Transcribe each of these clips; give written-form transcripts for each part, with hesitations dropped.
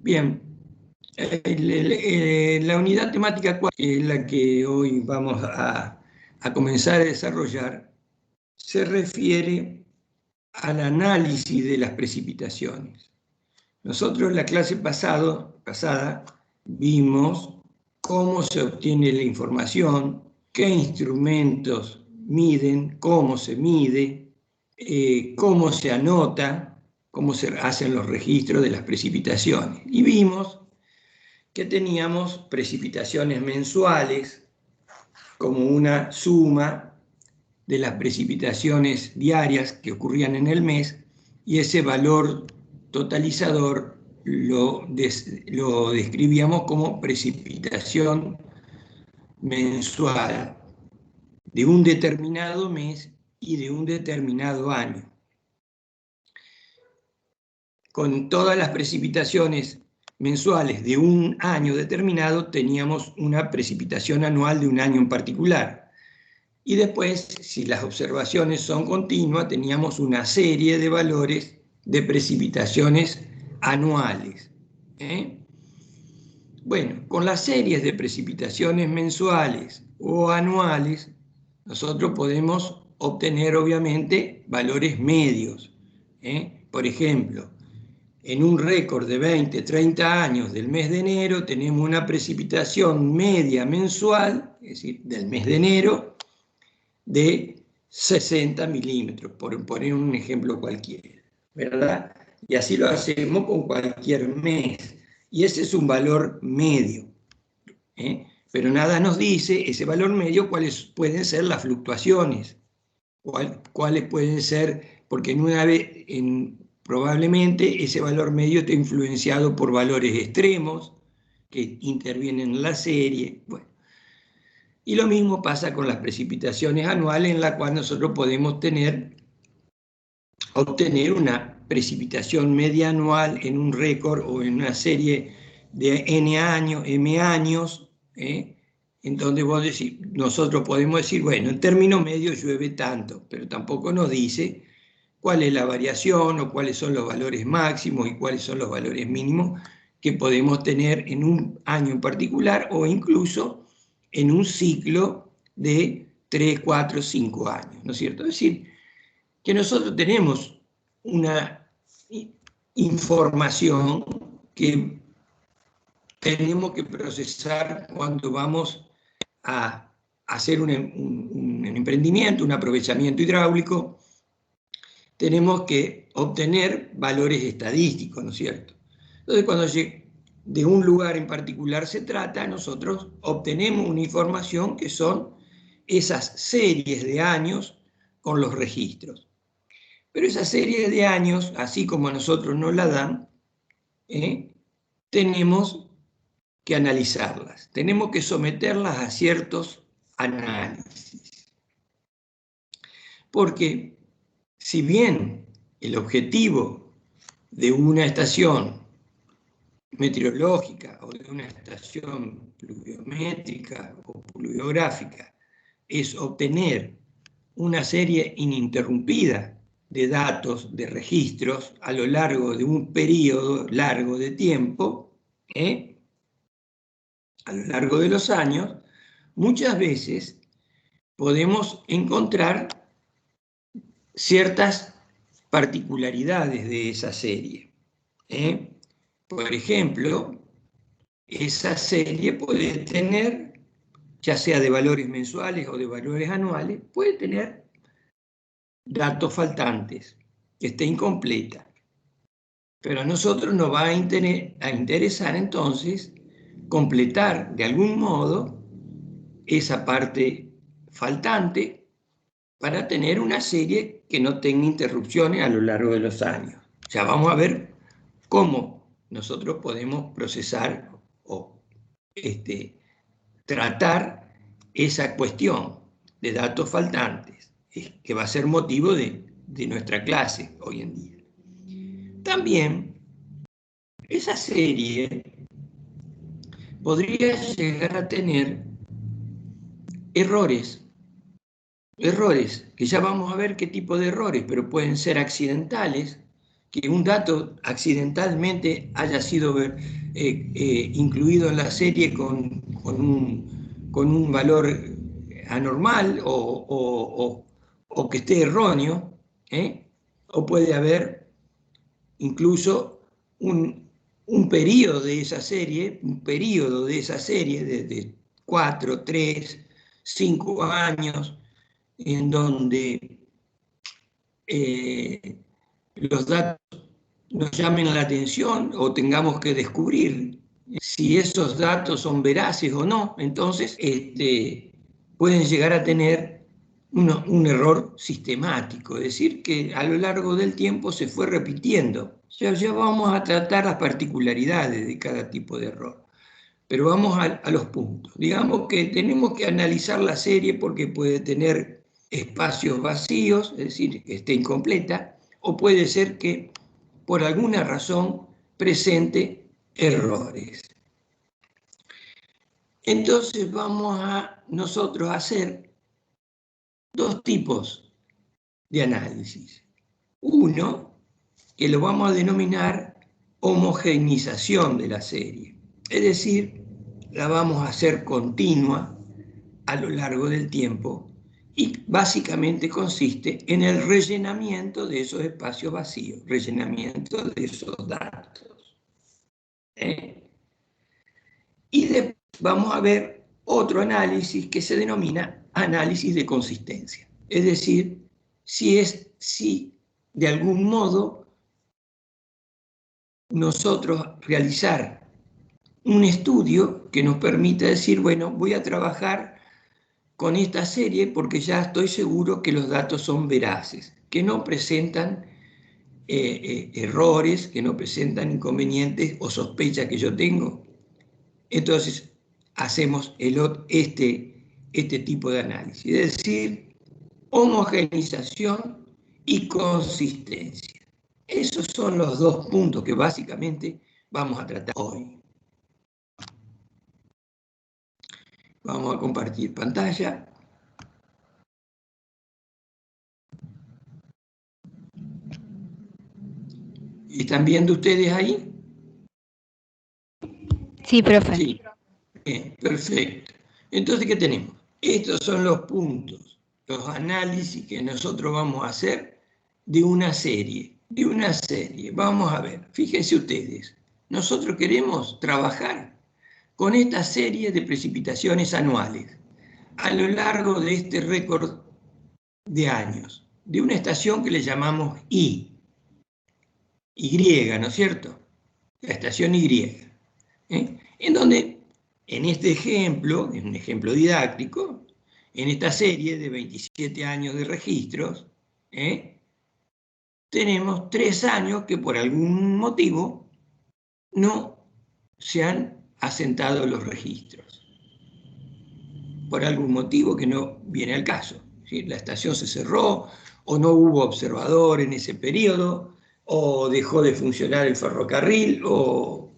Bien, la unidad temática 4, que es la que hoy vamos a comenzar a desarrollar, se refiere al análisis de las precipitaciones. Nosotros en la clase pasada vimos cómo se obtiene la información, qué instrumentos miden, cómo se mide, cómo se anota, cómo se hacen los registros de las precipitaciones. Y vimos que teníamos precipitaciones mensuales como una suma de las precipitaciones diarias que ocurrían en el mes, y ese valor totalizador lo describíamos como precipitación mensual de un determinado mes y de un determinado año. Con todas las precipitaciones mensuales de un año determinado, teníamos una precipitación anual de un año en particular. Y después, si las observaciones son continuas, teníamos una serie de valores de precipitaciones anuales. Bueno, con las series de precipitaciones mensuales o anuales, nosotros podemos obtener, obviamente, valores medios. Por ejemplo, en un récord de 20, 30 años del mes de enero, tenemos una precipitación media mensual, es decir, del mes de enero, de 60 milímetros, por poner un ejemplo cualquiera, ¿verdad? Y así lo hacemos con cualquier mes. Y ese es un valor medio. Pero nada nos dice ese valor medio cuáles pueden ser las fluctuaciones, cuáles pueden ser, porque probablemente ese valor medio esté influenciado por valores extremos que intervienen en la serie. Bueno. Y lo mismo pasa con las precipitaciones anuales, en la cual nosotros podemos obtener una precipitación media anual en un récord o en una serie de N años, M años, en donde nosotros podemos decir, bueno, en términos medios llueve tanto, pero tampoco nos dice cuál es la variación o cuáles son los valores máximos y cuáles son los valores mínimos que podemos tener en un año en particular o incluso en un ciclo de 3, 4, 5 años, ¿no es cierto? Es decir, que nosotros tenemos una información que tenemos que procesar cuando vamos a hacer un emprendimiento, un aprovechamiento hidráulico. Tenemos que obtener valores estadísticos, ¿no es cierto? Entonces, cuando de un lugar en particular se trata, nosotros obtenemos una información que son esas series de años con los registros. Pero esa serie de años, así como a nosotros nos la dan, tenemos que analizarlas, tenemos que someterlas a ciertos análisis. Porque si bien el objetivo de una estación meteorológica o de una estación pluviométrica o pluviográfica es obtener una serie ininterrumpida de datos, de registros a lo largo de un periodo largo de tiempo, a lo largo de los años, muchas veces podemos encontrar ciertas particularidades de esa serie. Por ejemplo, esa serie puede tener, ya sea de valores mensuales o de valores anuales, puede tener datos faltantes, que esté incompleta. Pero a nosotros nos va a interesar entonces completar de algún modo esa parte faltante para tener una serie que no tenga interrupciones a lo largo de los años. Ya vamos a ver cómo nosotros podemos procesar o tratar esa cuestión de datos faltantes, que va a ser motivo de nuestra clase hoy en día. También esa serie podría llegar a tener errores, que ya vamos a ver qué tipo de errores, pero pueden ser accidentales, que un dato accidentalmente haya sido incluido en la serie con un valor anormal o que esté erróneo, o puede haber incluso un periodo de esa serie, de 4, 3, 5 años, en donde los datos nos llamen la atención o tengamos que descubrir si esos datos son veraces o no. Entonces pueden llegar a tener un error sistemático, es decir, que a lo largo del tiempo se fue repitiendo. Ya vamos a tratar las particularidades de cada tipo de error, pero vamos a los puntos. Digamos que tenemos que analizar la serie porque puede tener espacios vacíos, es decir, que esté incompleta, o puede ser que por alguna razón presente errores. Entonces vamos a nosotros a hacer dos tipos de análisis. Uno, que lo vamos a denominar homogeneización de la serie, es decir, la vamos a hacer continua a lo largo del tiempo y básicamente consiste en el rellenamiento de esos espacios vacíos, rellenamiento de esos datos. Y después vamos a ver otro análisis que se denomina análisis de consistencia, es decir, si de algún modo nosotros realizar un estudio que nos permita decir, bueno, voy a trabajar con esta serie porque ya estoy seguro que los datos son veraces, que no presentan errores, que no presentan inconvenientes o sospechas que yo tengo. Entonces, hacemos este tipo de análisis, es decir, homogeneización y consistencia. Esos son los dos puntos que básicamente vamos a tratar hoy. Vamos a compartir pantalla. ¿Están viendo ustedes ahí? Sí, profe. Sí. Bien, perfecto. Entonces, ¿qué tenemos? Estos son los puntos, los análisis que nosotros vamos a hacer de una serie. Vamos a ver, fíjense ustedes, nosotros queremos trabajar con esta serie de precipitaciones anuales a lo largo de este récord de años, de una estación que le llamamos Y, ¿no es cierto? La estación Y, en donde, en este ejemplo, es un ejemplo didáctico, en esta serie de 27 años de registros, tenemos 3 años que por algún motivo no se han asentado los registros. Por algún motivo que no viene al caso. ¿Sí? La estación se cerró, o no hubo observador en ese periodo, o dejó de funcionar el ferrocarril, o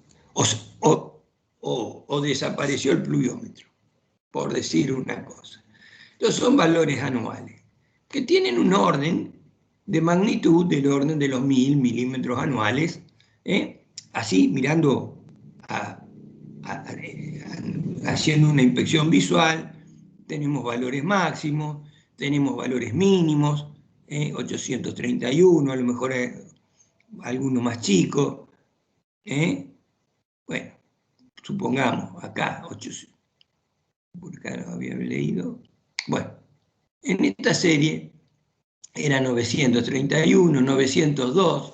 desapareció el pluviómetro, por decir una cosa. Entonces son valores anuales, que tienen un orden de magnitud del orden de los 1000 milímetros anuales, así mirando, haciendo una inspección visual, tenemos valores máximos, tenemos valores mínimos, 831, a lo mejor alguno más chico, bueno, supongamos acá, 800, por acá lo había leído, bueno, en esta serie era 931, 902,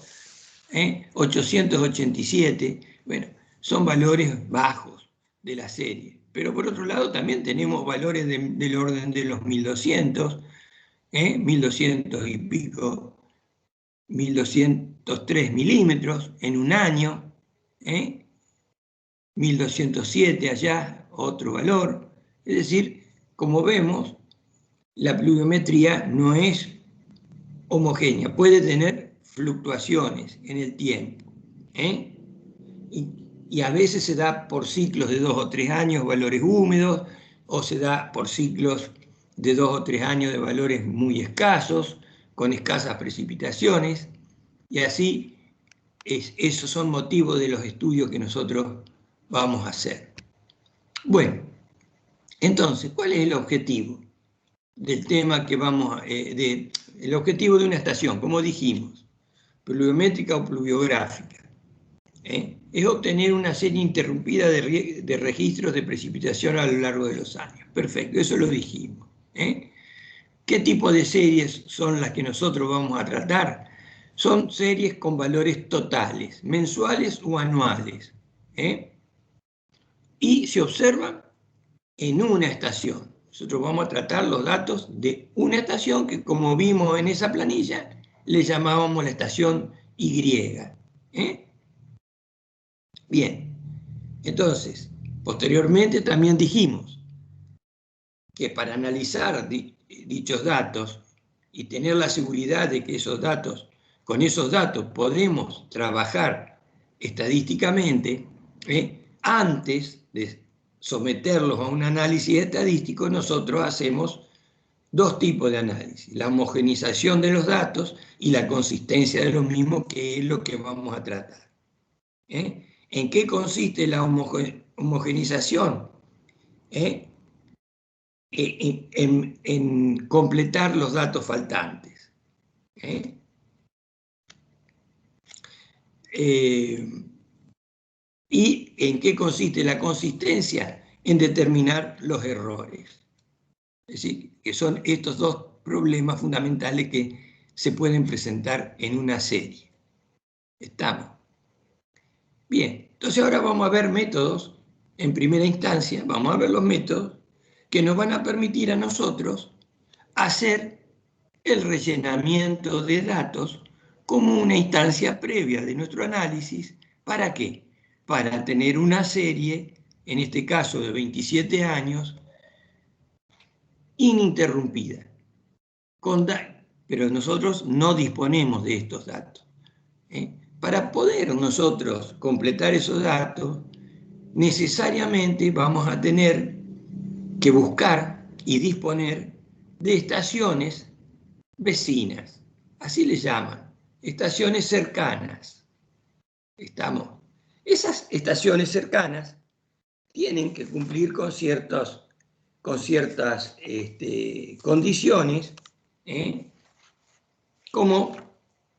887, bueno, son valores bajos de la serie. Pero por otro lado también tenemos valores del orden de los 1200, 1200 y pico, 1203 milímetros en un año, 1207 allá, otro valor. Es decir, como vemos, la pluviometría no es homogénea, puede tener fluctuaciones en el tiempo. Y a veces se da por ciclos de 2 o 3 años valores húmedos, o se da por ciclos de 2 o 3 años de valores muy escasos, con escasas precipitaciones, y así esos son motivos de los estudios que nosotros vamos a hacer. Bueno, entonces, ¿cuál es el objetivo del tema que vamos a... el objetivo de una estación, como dijimos, pluviométrica o pluviográfica? Es obtener una serie interrumpida de registros de precipitación a lo largo de los años. Perfecto, eso lo dijimos. ¿Qué tipo de series son las que nosotros vamos a tratar? Son series con valores totales, mensuales o anuales. Y se observan en una estación. Nosotros vamos a tratar los datos de una estación que, como vimos en esa planilla, le llamábamos la estación Y. Bien, entonces, posteriormente también dijimos que para analizar dichos datos y tener la seguridad de que con esos datos podemos trabajar estadísticamente, antes de someterlos a un análisis estadístico, nosotros hacemos dos tipos de análisis: la homogenización de los datos y la consistencia de los mismos, que es lo que vamos a tratar. ¿En qué consiste la homogenización? En completar los datos faltantes. ¿Y en qué consiste la consistencia? En determinar los errores. Es decir, que son estos dos problemas fundamentales que se pueden presentar en una serie. ¿Estamos? Bien, entonces ahora vamos a ver métodos. En primera instancia, vamos a ver los métodos que nos van a permitir a nosotros hacer el rellenamiento de datos como una instancia previa de nuestro análisis. ¿Para qué? Para tener una serie, en este caso de 27 años, ininterrumpida. Pero nosotros no disponemos de estos datos. Para poder nosotros completar esos datos, necesariamente vamos a tener que buscar y disponer de estaciones vecinas, así les llaman, estaciones cercanas. ¿Estamos? Esas estaciones cercanas tienen que cumplir con ciertas condiciones, como,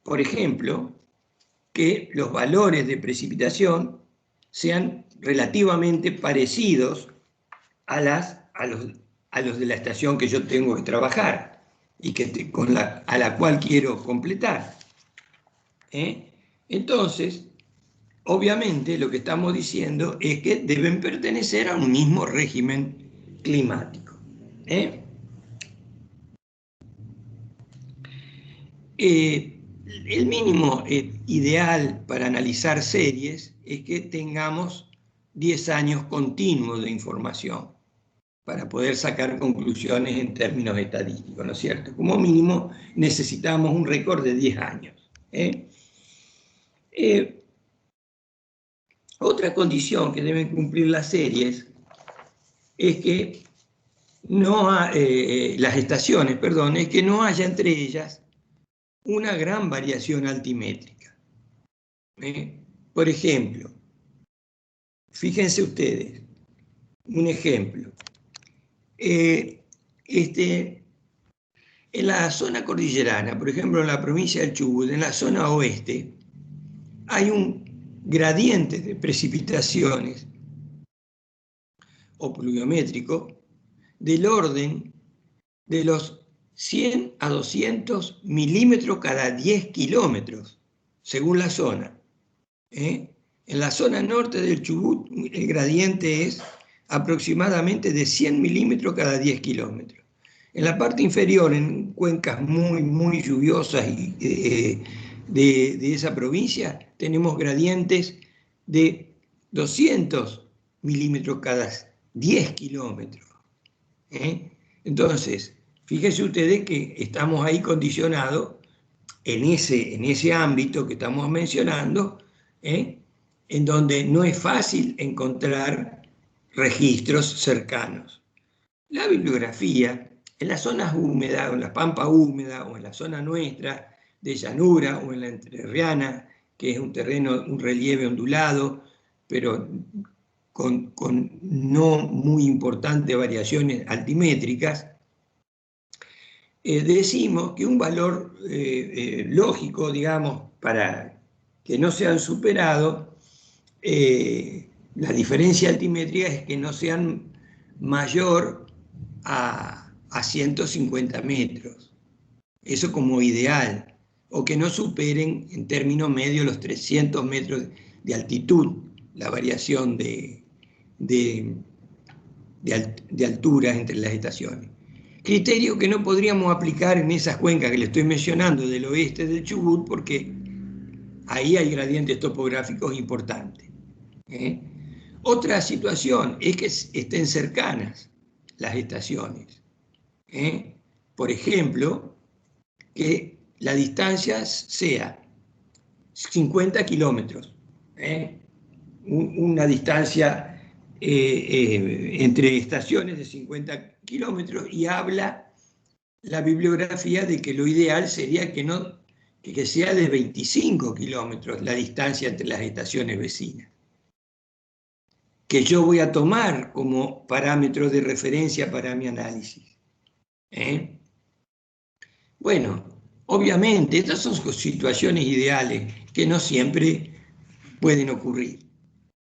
por ejemplo, que los valores de precipitación sean relativamente parecidos a los de la estación que yo tengo que trabajar y a la cual quiero completar. Entonces, obviamente lo que estamos diciendo es que deben pertenecer a un mismo régimen climático. El mínimo ideal para analizar series es que tengamos 10 años continuos de información para poder sacar conclusiones en términos estadísticos, ¿no es cierto? Como mínimo necesitamos un récord de 10 años. Otra condición que deben cumplir las series es que las estaciones, perdón, es que no haya entre ellas una gran variación altimétrica. Por ejemplo, fíjense ustedes, un ejemplo. En la zona cordillerana, por ejemplo, en la provincia del Chubut, en la zona oeste, hay un gradiente de precipitaciones o pluviométrico del orden de los 100 a 200 milímetros cada 10 kilómetros, según la zona. En la zona norte del Chubut, el gradiente es aproximadamente de 100 milímetros cada 10 kilómetros. En la parte inferior, en cuencas muy, muy lluviosas de esa provincia, tenemos gradientes de 200 milímetros cada 10 kilómetros. Entonces, fíjense ustedes que estamos ahí condicionados en ese ámbito que estamos mencionando, en donde no es fácil encontrar registros cercanos. La bibliografía, en las zonas húmedas, o en la pampa húmeda, o en la zona nuestra de llanura, o en la entrerriana, que es un terreno, un relieve ondulado, pero con no muy importantes variaciones altimétricas, decimos que un valor lógico, digamos, para que no sean superados, la diferencia altimétrica es que no sean mayor a 150 metros. Eso como ideal. O que no superen en términos medios los 300 metros de altitud, la variación de alturas entre las estaciones. Criterio que no podríamos aplicar en esas cuencas que le estoy mencionando del oeste del Chubut, porque ahí hay gradientes topográficos importantes. Otra situación es que estén cercanas las estaciones. Por ejemplo, que la distancia sea 50 kilómetros. Una distancia entre estaciones de 50 kilómetros, y habla la bibliografía de que lo ideal sería que sea de 25 kilómetros la distancia entre las estaciones vecinas, que yo voy a tomar como parámetro de referencia para mi análisis. Bueno, obviamente estas son situaciones ideales que no siempre pueden ocurrir.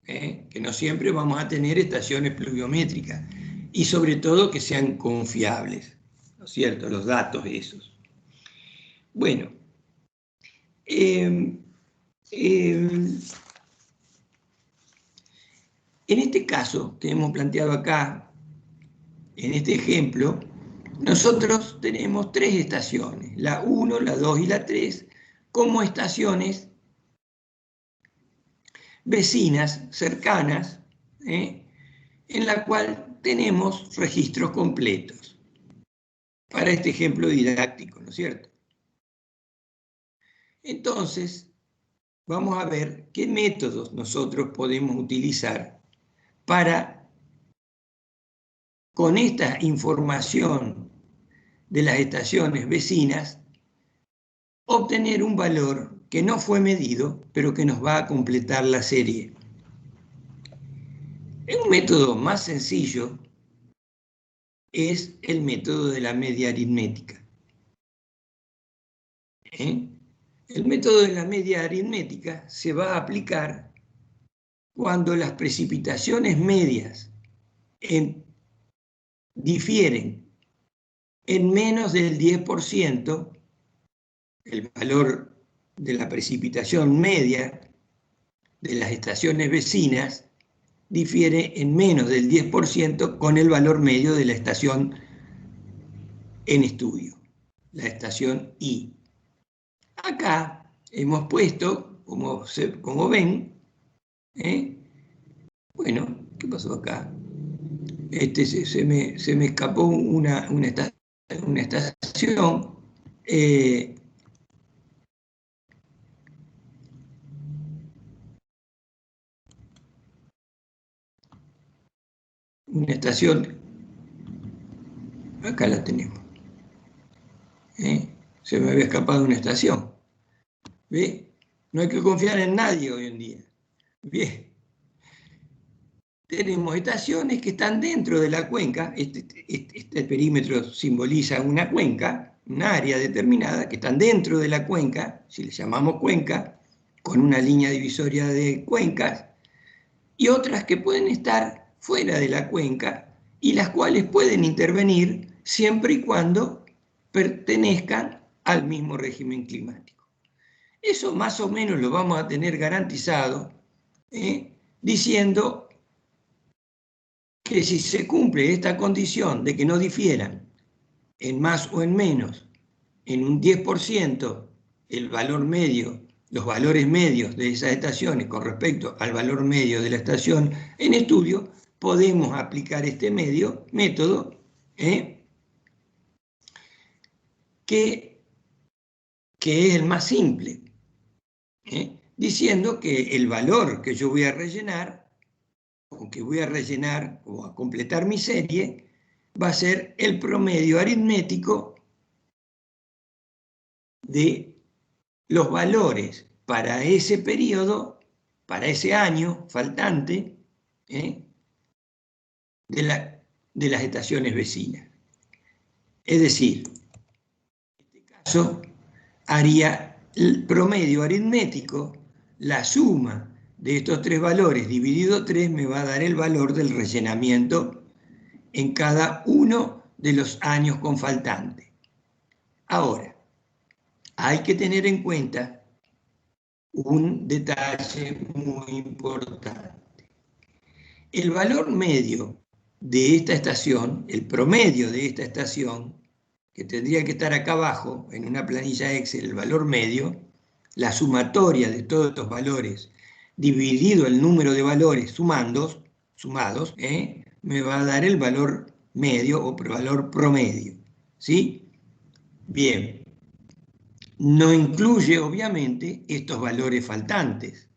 Que no siempre vamos a tener estaciones pluviométricas, y sobre todo que sean confiables, ¿no es cierto?, los datos esos. Bueno, en este caso que hemos planteado acá, en este ejemplo, nosotros tenemos 3 estaciones, la 1, la 2 y la 3, como estaciones vecinas, cercanas, en la cual tenemos registros completos para este ejemplo didáctico, ¿no es cierto? Entonces, vamos a ver qué métodos nosotros podemos utilizar para, con esta información de las estaciones vecinas, obtener un valor que no fue medido, pero que nos va a completar la serie. Un método más sencillo es el método de la media aritmética. El método de la media aritmética se va a aplicar cuando las precipitaciones medias difieren en menos del 10%, el valor de la precipitación media de las estaciones vecinas difiere en menos del 10% con el valor medio de la estación en estudio, la estación I. Acá hemos puesto, como ven, bueno, ¿qué pasó acá? Se me escapó una estación. Una estación, acá la tenemos. Se me había escapado una estación. ¿Ve? No hay que confiar en nadie hoy en día. Bien. Tenemos estaciones que están dentro de la cuenca. Este perímetro simboliza una cuenca, un área determinada, que están dentro de la cuenca, si le llamamos cuenca, con una línea divisoria de cuencas, y otras que pueden estar fuera de la cuenca y las cuales pueden intervenir siempre y cuando pertenezcan al mismo régimen climático. Eso más o menos lo vamos a tener garantizado diciendo que si se cumple esta condición de que no difieran en más o en menos, en un 10%, el valor medio, los valores medios de esas estaciones con respecto al valor medio de la estación en estudio, podemos aplicar este método que es el más simple, diciendo que el valor que yo voy a rellenar, o a completar mi serie, va a ser el promedio aritmético de los valores para ese periodo, para ese año faltante, de las estaciones vecinas. Es decir, en este caso haría el promedio aritmético, la suma de estos tres valores dividido 3 me va a dar el valor del rellenamiento en cada uno de los años con faltante. Ahora, hay que tener en cuenta un detalle muy importante. El valor medio de esta estación, el promedio de esta estación, que tendría que estar acá abajo en una planilla Excel, el valor medio, la sumatoria de todos estos valores dividido el número de valores sumados, me va a dar el valor medio o valor promedio. ¿Sí? Bien. No incluye, obviamente, estos valores faltantes.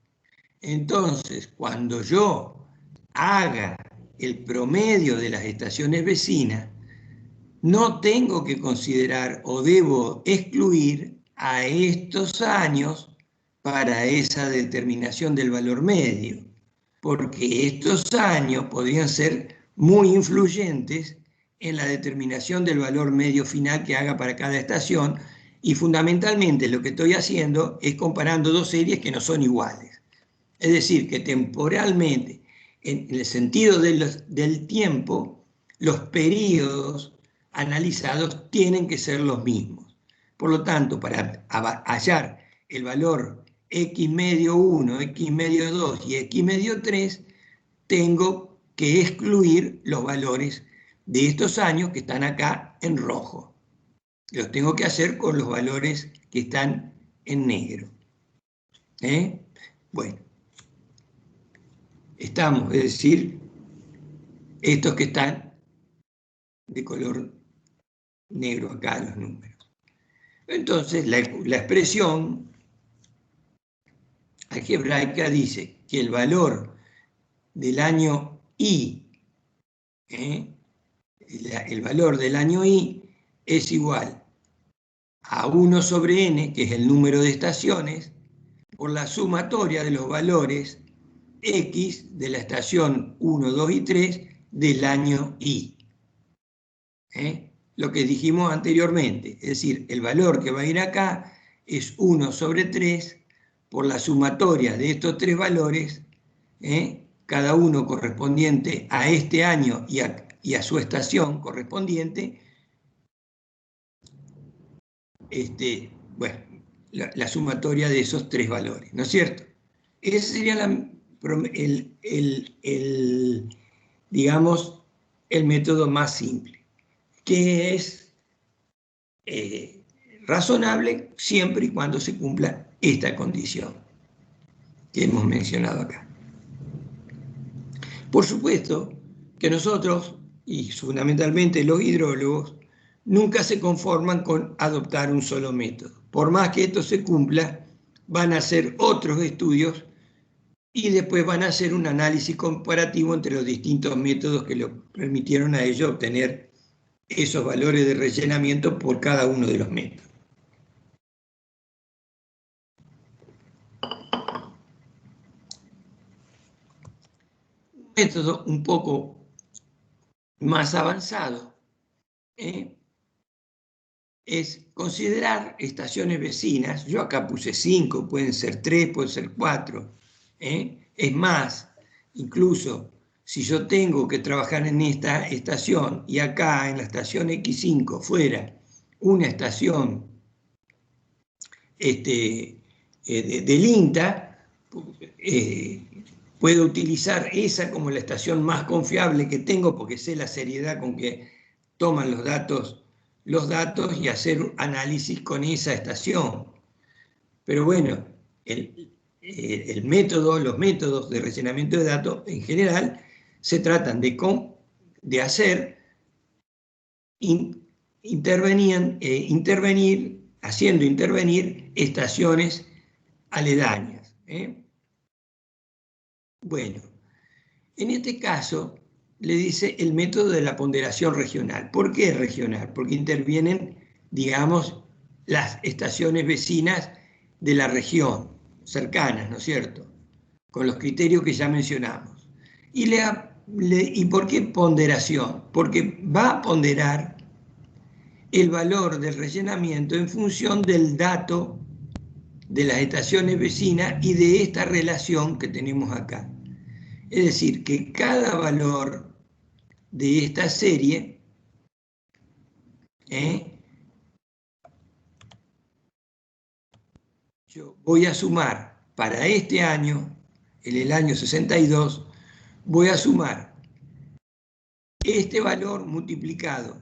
Entonces, cuando yo haga el promedio de las estaciones vecinas, no tengo que considerar o debo excluir a estos años para esa determinación del valor medio, porque estos años podrían ser muy influyentes en la determinación del valor medio final que haga para cada estación, y fundamentalmente lo que estoy haciendo es comparando dos series que no son iguales. Es decir, que temporalmente, en el sentido del tiempo, los periodos analizados tienen que ser los mismos. Por lo tanto, para hallar el valor x medio 1, x medio 2 y x medio 3, tengo que excluir los valores de estos años que están acá en rojo. Los tengo que hacer con los valores que están en negro. Bueno, estamos, es decir, estos que están de color negro acá, los números. Entonces, la expresión algebraica dice que el valor del año I, el valor del año I es igual a 1 sobre n, que es el número de estaciones, por la sumatoria de los valores X de la estación 1, 2 y 3 del año I. Lo que dijimos anteriormente, es decir, el valor que va a ir acá es 1 sobre 3 por la sumatoria de estos tres valores, cada uno correspondiente a este año y a su estación correspondiente. Bueno, la sumatoria de esos tres valores, ¿no es cierto? Ese sería digamos, el método más simple, que es razonable siempre y cuando se cumpla esta condición que hemos mencionado acá. Por supuesto que nosotros, y fundamentalmente los hidrólogos, nunca se conforman con adoptar un solo método. Por más que esto se cumpla, van a hacer otros estudios y después van a hacer un análisis comparativo entre los distintos métodos que le permitieron a ellos obtener esos valores de rellenamiento por cada uno de los métodos. Un método un poco más avanzado es considerar estaciones vecinas. Yo acá puse 5, pueden ser 3, pueden ser 4. Es más, incluso si yo tengo que trabajar en esta estación y acá en la estación X5 fuera una estación del INTA, puedo utilizar esa como la estación más confiable que tengo porque sé la seriedad con que toman los datos y hacer un análisis con esa estación. Pero bueno, los métodos de rellenamiento de datos en general se tratan de hacer haciendo intervenir estaciones aledañas. Bueno, en este caso le dice el método de la ponderación regional. ¿Por qué regional? Porque intervienen, digamos, las estaciones vecinas de la región. cercanas, ¿no es cierto?, con los criterios que ya mencionamos. ¿Y por qué ponderación? Porque va a ponderar el valor del rellenamiento en función del dato de las estaciones vecinas y de esta relación que tenemos acá. Es decir, que cada valor de esta serie yo voy a sumar para este año, en el año 62, voy a sumar este valor multiplicado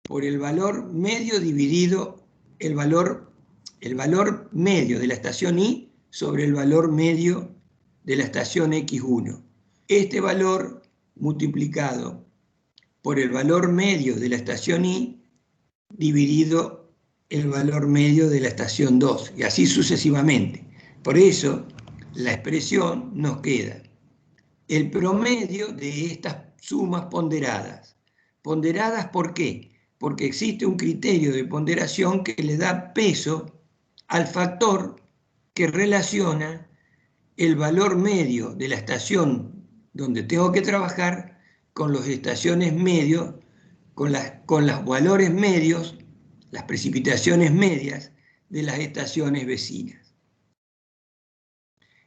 por el valor medio dividido el valor medio de la estación Y sobre el valor medio de la estación X1. Este valor multiplicado por el valor medio de la estación Y dividido el valor medio de la estación 2, y así sucesivamente. Por eso, la expresión nos queda el promedio de estas sumas ponderadas. ¿Ponderadas por qué? Porque existe un criterio de ponderación que le da peso al factor que relaciona el valor medio de la estación donde tengo que trabajar con las estaciones medios, con los valores medios, las precipitaciones medias de las estaciones vecinas.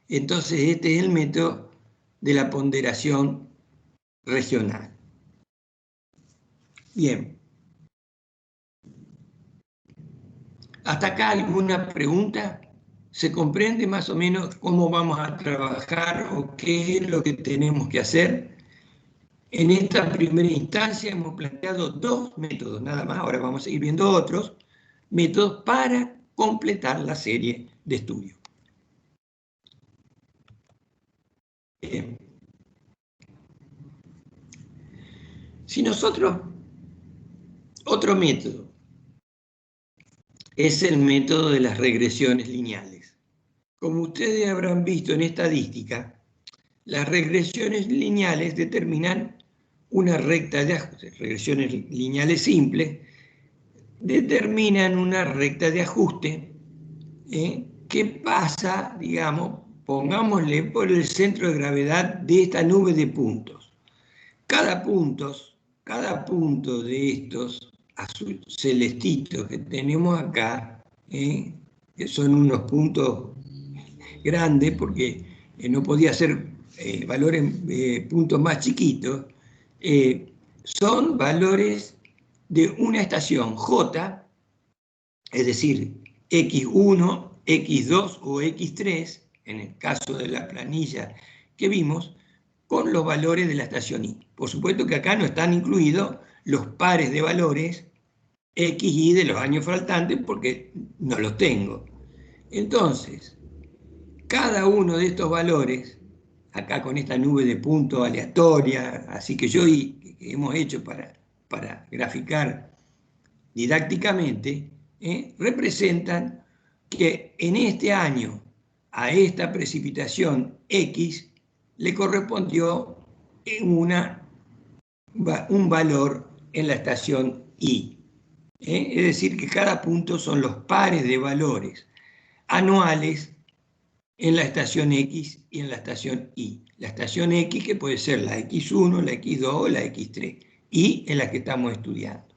Entonces este es el método de la ponderación regional. Bien. ¿Hasta acá alguna pregunta? ¿Se comprende más o menos cómo vamos a trabajar o qué es lo que tenemos que hacer? En esta primera instancia hemos planteado dos métodos, nada más. Ahora vamos a seguir viendo otros métodos para completar la serie de estudio. Bien. Si nosotros, otro método, es el método de las regresiones lineales. Como ustedes habrán visto en estadística, las regresiones lineales determinan una recta de ajuste. Regresiones lineales simples determinan una recta de ajuste que pasa, digamos, pongámosle por el centro de gravedad de esta nube de puntos. Cada punto de estos azul celestitos que tenemos acá, que son unos puntos grandes porque no podía ser puntos más chiquitos, son valores de una estación J, es decir, X1, X2 o X3, en el caso de la planilla que vimos, con los valores de la estación Y. Por supuesto que acá no están incluidos los pares de valores X y de los años faltantes porque no los tengo. Entonces, cada uno de estos valores, acá con esta nube de puntos aleatoria, así que yo hemos hecho para graficar didácticamente, representan que en este año a esta precipitación X le correspondió un valor en la estación Y. Es decir, que cada punto son los pares de valores anuales en la estación X y en la estación Y. La estación X que puede ser la X1, la X2 o la X3, y en la que estamos estudiando.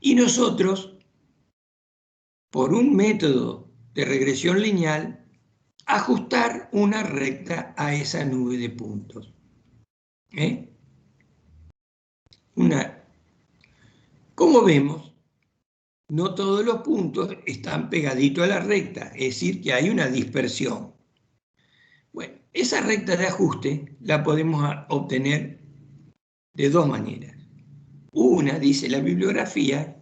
Y nosotros, por un método de regresión lineal, ajustar una recta a esa nube de puntos. Como vemos, no todos los puntos están pegaditos a la recta, es decir, que hay una dispersión. Bueno, esa recta de ajuste la podemos obtener de dos maneras. Una, dice la bibliografía,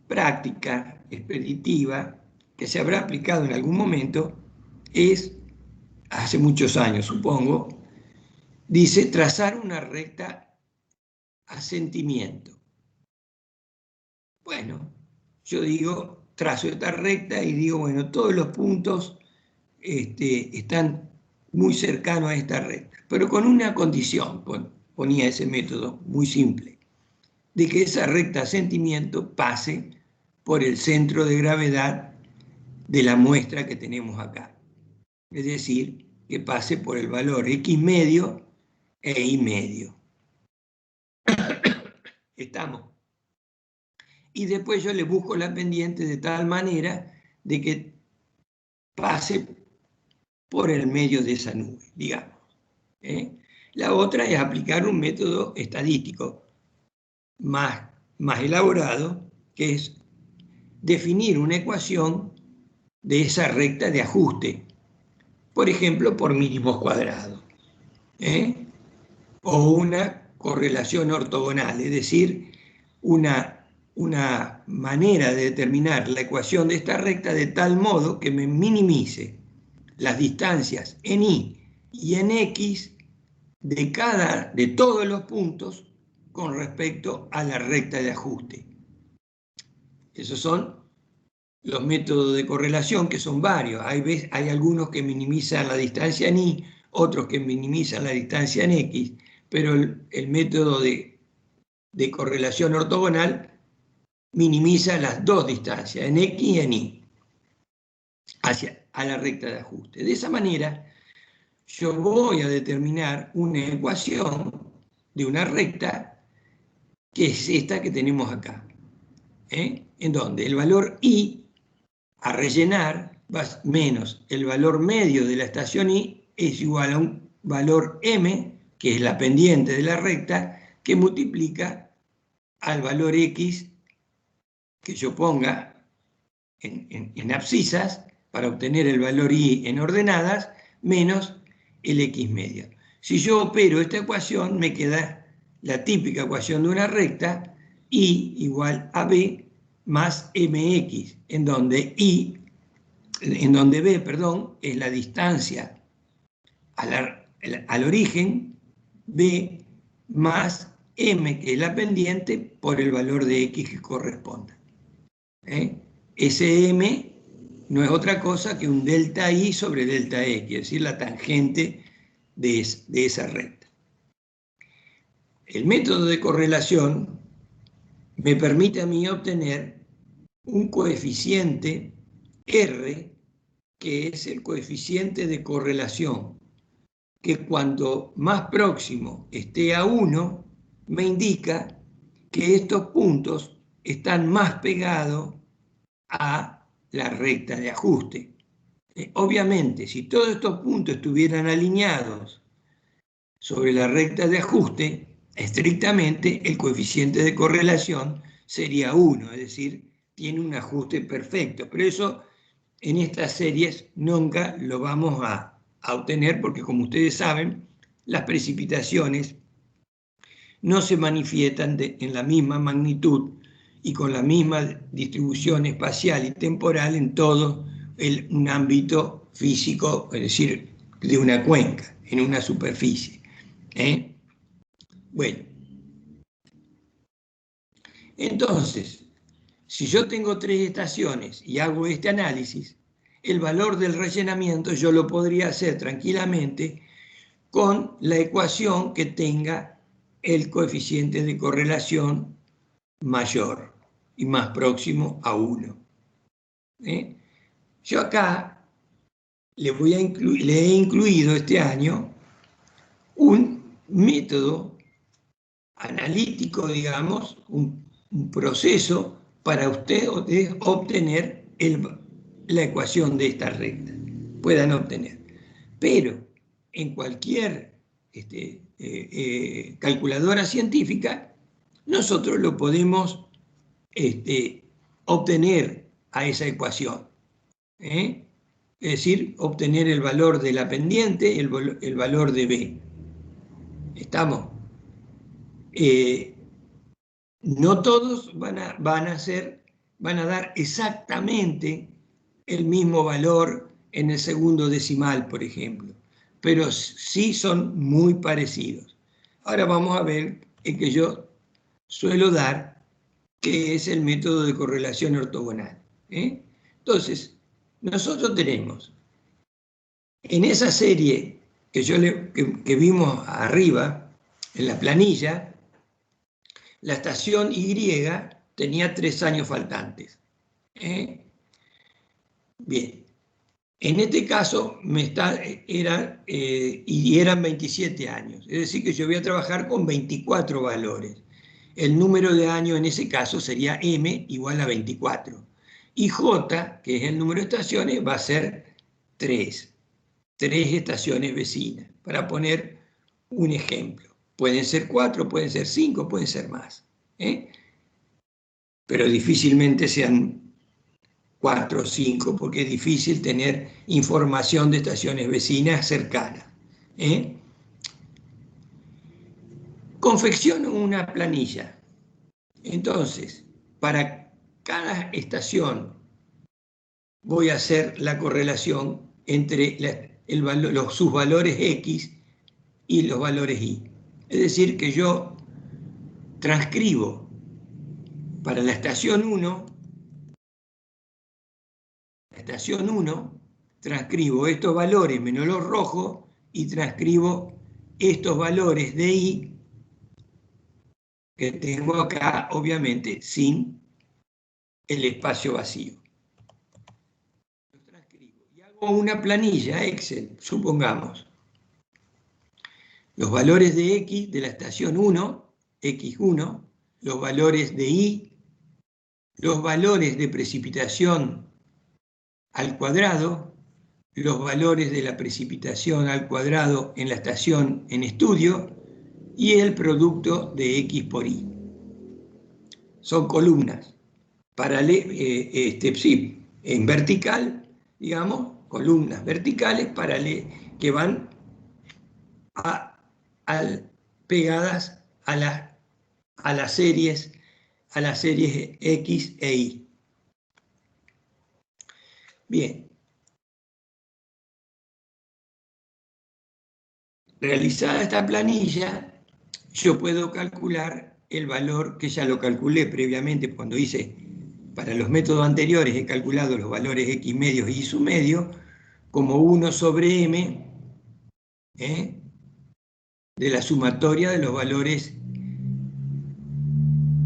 práctica, expeditiva, que se habrá aplicado en algún momento, es, hace muchos años supongo, dice trazar una recta a sentimiento. Bueno, yo digo, trazo esta recta y digo, bueno, todos los puntos están muy cercanos a esta recta, pero con una condición, ponía ese método muy simple, de que esa recta a sentimiento pase por el centro de gravedad de la muestra que tenemos acá. es decir, que pase por el valor x medio e y medio. ¿Estamos? Y después yo le busco la pendiente de tal manera de que pase por el medio de esa nube, digamos. La otra es aplicar un método estadístico más elaborado, que es definir una ecuación de esa recta de ajuste, por ejemplo, por mínimos cuadrados, o una correlación ortogonal, es decir, una manera de determinar la ecuación de esta recta de tal modo que me minimice las distancias en y en x de todos los puntos con respecto a la recta de ajuste. Esos son los métodos de correlación, que son varios. Hay algunos que minimizan la distancia en y, otros que minimizan la distancia en x, pero el método de correlación ortogonal minimiza las dos distancias, en x y en y, a la recta de ajuste. De esa manera, yo voy a determinar una ecuación de una recta que es esta que tenemos acá, en donde el valor y a rellenar menos el valor medio de la estación y es igual a un valor m, que es la pendiente de la recta, que multiplica al valor x que yo ponga en abscisas para obtener el valor y en ordenadas, menos el x medio. Si yo opero esta ecuación, me queda la típica ecuación de una recta, y igual a b más mx, en donde b, perdón, es la distancia al origen, b más m, que es la pendiente, por el valor de x que corresponda. Ese m no es otra cosa que un delta i sobre delta x, es decir, la tangente de esa recta. El método de correlación me permite a mí obtener un coeficiente R, que es el coeficiente de correlación, que cuanto más próximo esté a 1, me indica que estos puntos están más pegados a la recta de ajuste. Obviamente, si todos estos puntos estuvieran alineados sobre la recta de ajuste, estrictamente el coeficiente de correlación sería 1, es decir, tiene un ajuste perfecto. Pero eso en estas series nunca lo vamos a obtener, porque como ustedes saben, las precipitaciones no se manifiestan en la misma magnitud y con la misma distribución espacial y temporal en todo un ámbito físico, es decir, de una cuenca, en una superficie. Bueno, entonces, si yo tengo 3 estaciones y hago este análisis, el valor del rellenamiento yo lo podría hacer tranquilamente con la ecuación que tenga el coeficiente de correlación mayor y más próximo a 1. Yo acá le he incluido este año un método analítico, digamos, un proceso para ustedes obtener la ecuación de esta recta, puedan obtener. Pero en cualquier calculadora científica, nosotros lo podemos obtener a esa ecuación. Es decir, obtener el valor de la pendiente, el valor de b. ¿Estamos? No todos van a dar exactamente el mismo valor en el segundo decimal, por ejemplo, pero sí son muy parecidos. Ahora vamos a ver el que yo suelo dar, que es el método de correlación ortogonal. Entonces, nosotros tenemos en esa serie que vimos arriba, en la planilla, la estación Y tenía 3 años faltantes. Bien, En este caso eran 27 años, es decir que yo voy a trabajar con 24 valores. El número de años en ese caso sería M igual a 24. Y J, que es el número de estaciones, va a ser 3 estaciones vecinas, para poner un ejemplo. Pueden ser 4, pueden ser 5, pueden ser más. Pero difícilmente sean 4 o 5, porque es difícil tener información de estaciones vecinas cercanas. Confecciono una planilla. Entonces, para cada estación voy a hacer la correlación entre sus valores X y los valores Y. Es decir, que yo transcribo para la estación 1, transcribo estos valores menos los rojos y transcribo estos valores de Y que tengo acá, obviamente, sin el espacio vacío. Los transcribo y hago una planilla Excel, supongamos. Los valores de X de la estación 1, X1, los valores de Y, los valores de precipitación al cuadrado, los valores de la precipitación al cuadrado en la estación en estudio y el producto de X por Y. Son columnas, en vertical, digamos, columnas verticales que van pegadas a las series X e Y. Bien. Realizada esta planilla, yo puedo calcular el valor que ya lo calculé previamente cuando hice, para los métodos anteriores he calculado los valores X medios y Y sub medio como 1 sobre M de la sumatoria de los valores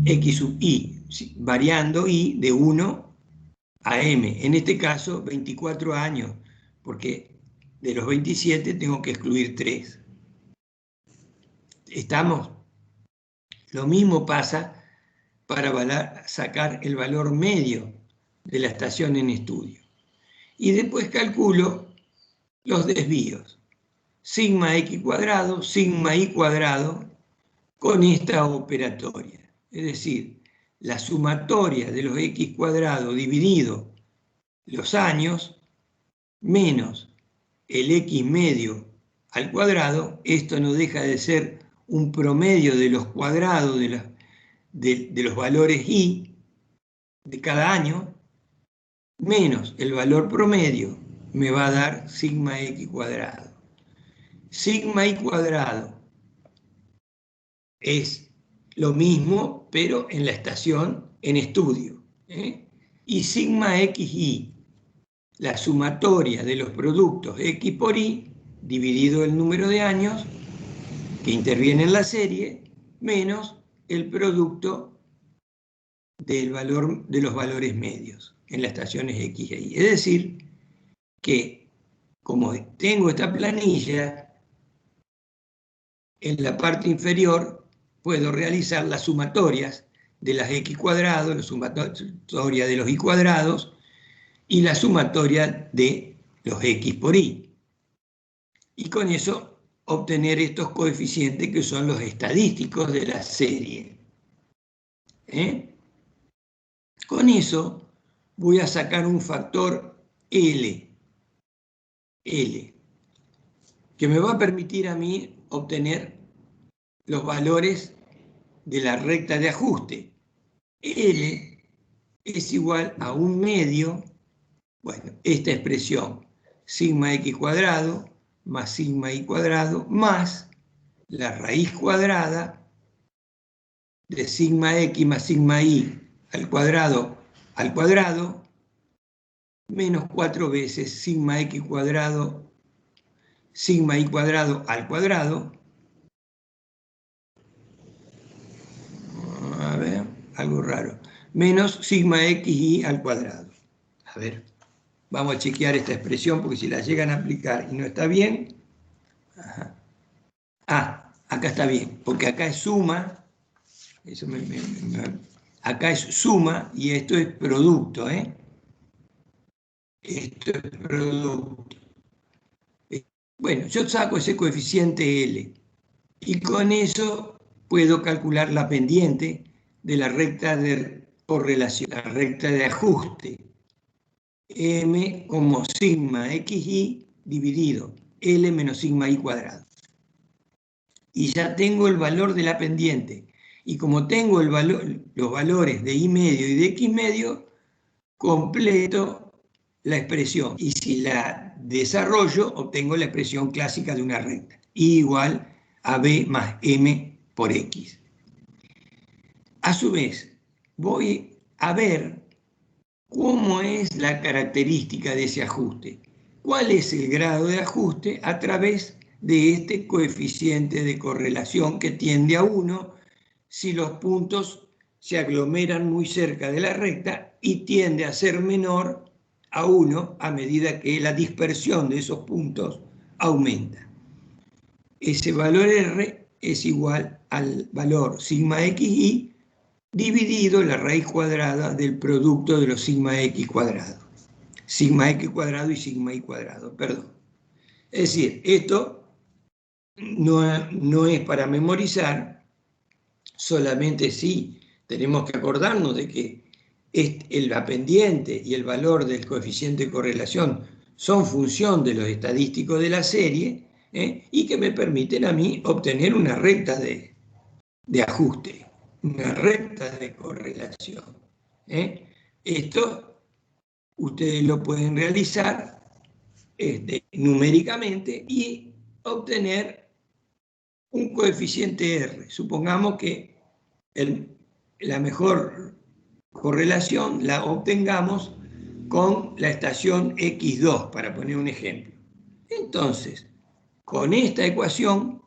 X sub Y, variando Y de 1 a M. En este caso, 24 años, porque de los 27 tengo que excluir 3. ¿Estamos? Lo mismo pasa para sacar el valor medio de la estación en estudio. Y después calculo los desvíos. Sigma X cuadrado, sigma Y cuadrado, con esta operatoria. Es decir, la sumatoria de los X cuadrado dividido los años, menos el X medio al cuadrado, esto no deja de ser un promedio de los cuadrados de los valores Y de cada año, menos el valor promedio, me va a dar sigma X cuadrado. Sigma Y cuadrado es lo mismo, pero en la estación en estudio. Y sigma XY, la sumatoria de los productos X por Y, dividido el número de años que interviene en la serie, menos el producto del valor de los valores medios en las estaciones X e Y. Es decir, que como tengo esta planilla, en la parte inferior puedo realizar las sumatorias de las X cuadrados, la sumatoria de los Y cuadrados y la sumatoria de los X por Y. Y con eso obtener estos coeficientes que son los estadísticos de la serie. Con eso voy a sacar un factor L, que me va a permitir a mí obtener los valores de la recta de ajuste. L es igual a un medio, bueno, esta expresión, sigma X cuadrado más sigma Y cuadrado más la raíz cuadrada de sigma X más sigma Y al cuadrado menos 4 veces sigma X cuadrado, sigma Y cuadrado al cuadrado. A ver, algo raro. Menos sigma XY al cuadrado. A ver. Vamos a chequear esta expresión porque si la llegan a aplicar y no está bien... Ajá. Ah, acá está bien, porque acá es suma, eso acá es suma y esto es producto, ¿eh? Esto es producto. Bueno, yo saco ese coeficiente L y con eso puedo calcular la pendiente de la recta de correlación, la recta de ajuste, M como sigma xy dividido L menos sigma y cuadrado. Y ya tengo el valor de la pendiente. Y como tengo los valores de y medio y de x medio, completo la expresión. Y si la desarrollo, obtengo la expresión clásica de una recta. Y igual a b más m por x. A su vez, voy a ver cómo es la característica de ese ajuste. ¿Cuál es el grado de ajuste a través de este coeficiente de correlación que tiende a 1 si los puntos se aglomeran muy cerca de la recta y tiende a ser menor a 1 a medida que la dispersión de esos puntos aumenta? Ese valor R es igual al valor sigma xy dividido la raíz cuadrada del producto de los sigma x cuadrado. Sigma x cuadrado y sigma y cuadrado, perdón. Es decir, esto no es para memorizar, solamente sí tenemos que acordarnos de que la pendiente y el valor del coeficiente de correlación son función de los estadísticos de la serie, y que me permiten a mí obtener una recta de ajuste, una recta de correlación. Esto ustedes lo pueden realizar numéricamente y obtener un coeficiente R. Supongamos que la mejor correlación la obtengamos con la estación X2, para poner un ejemplo. Entonces, con esta ecuación,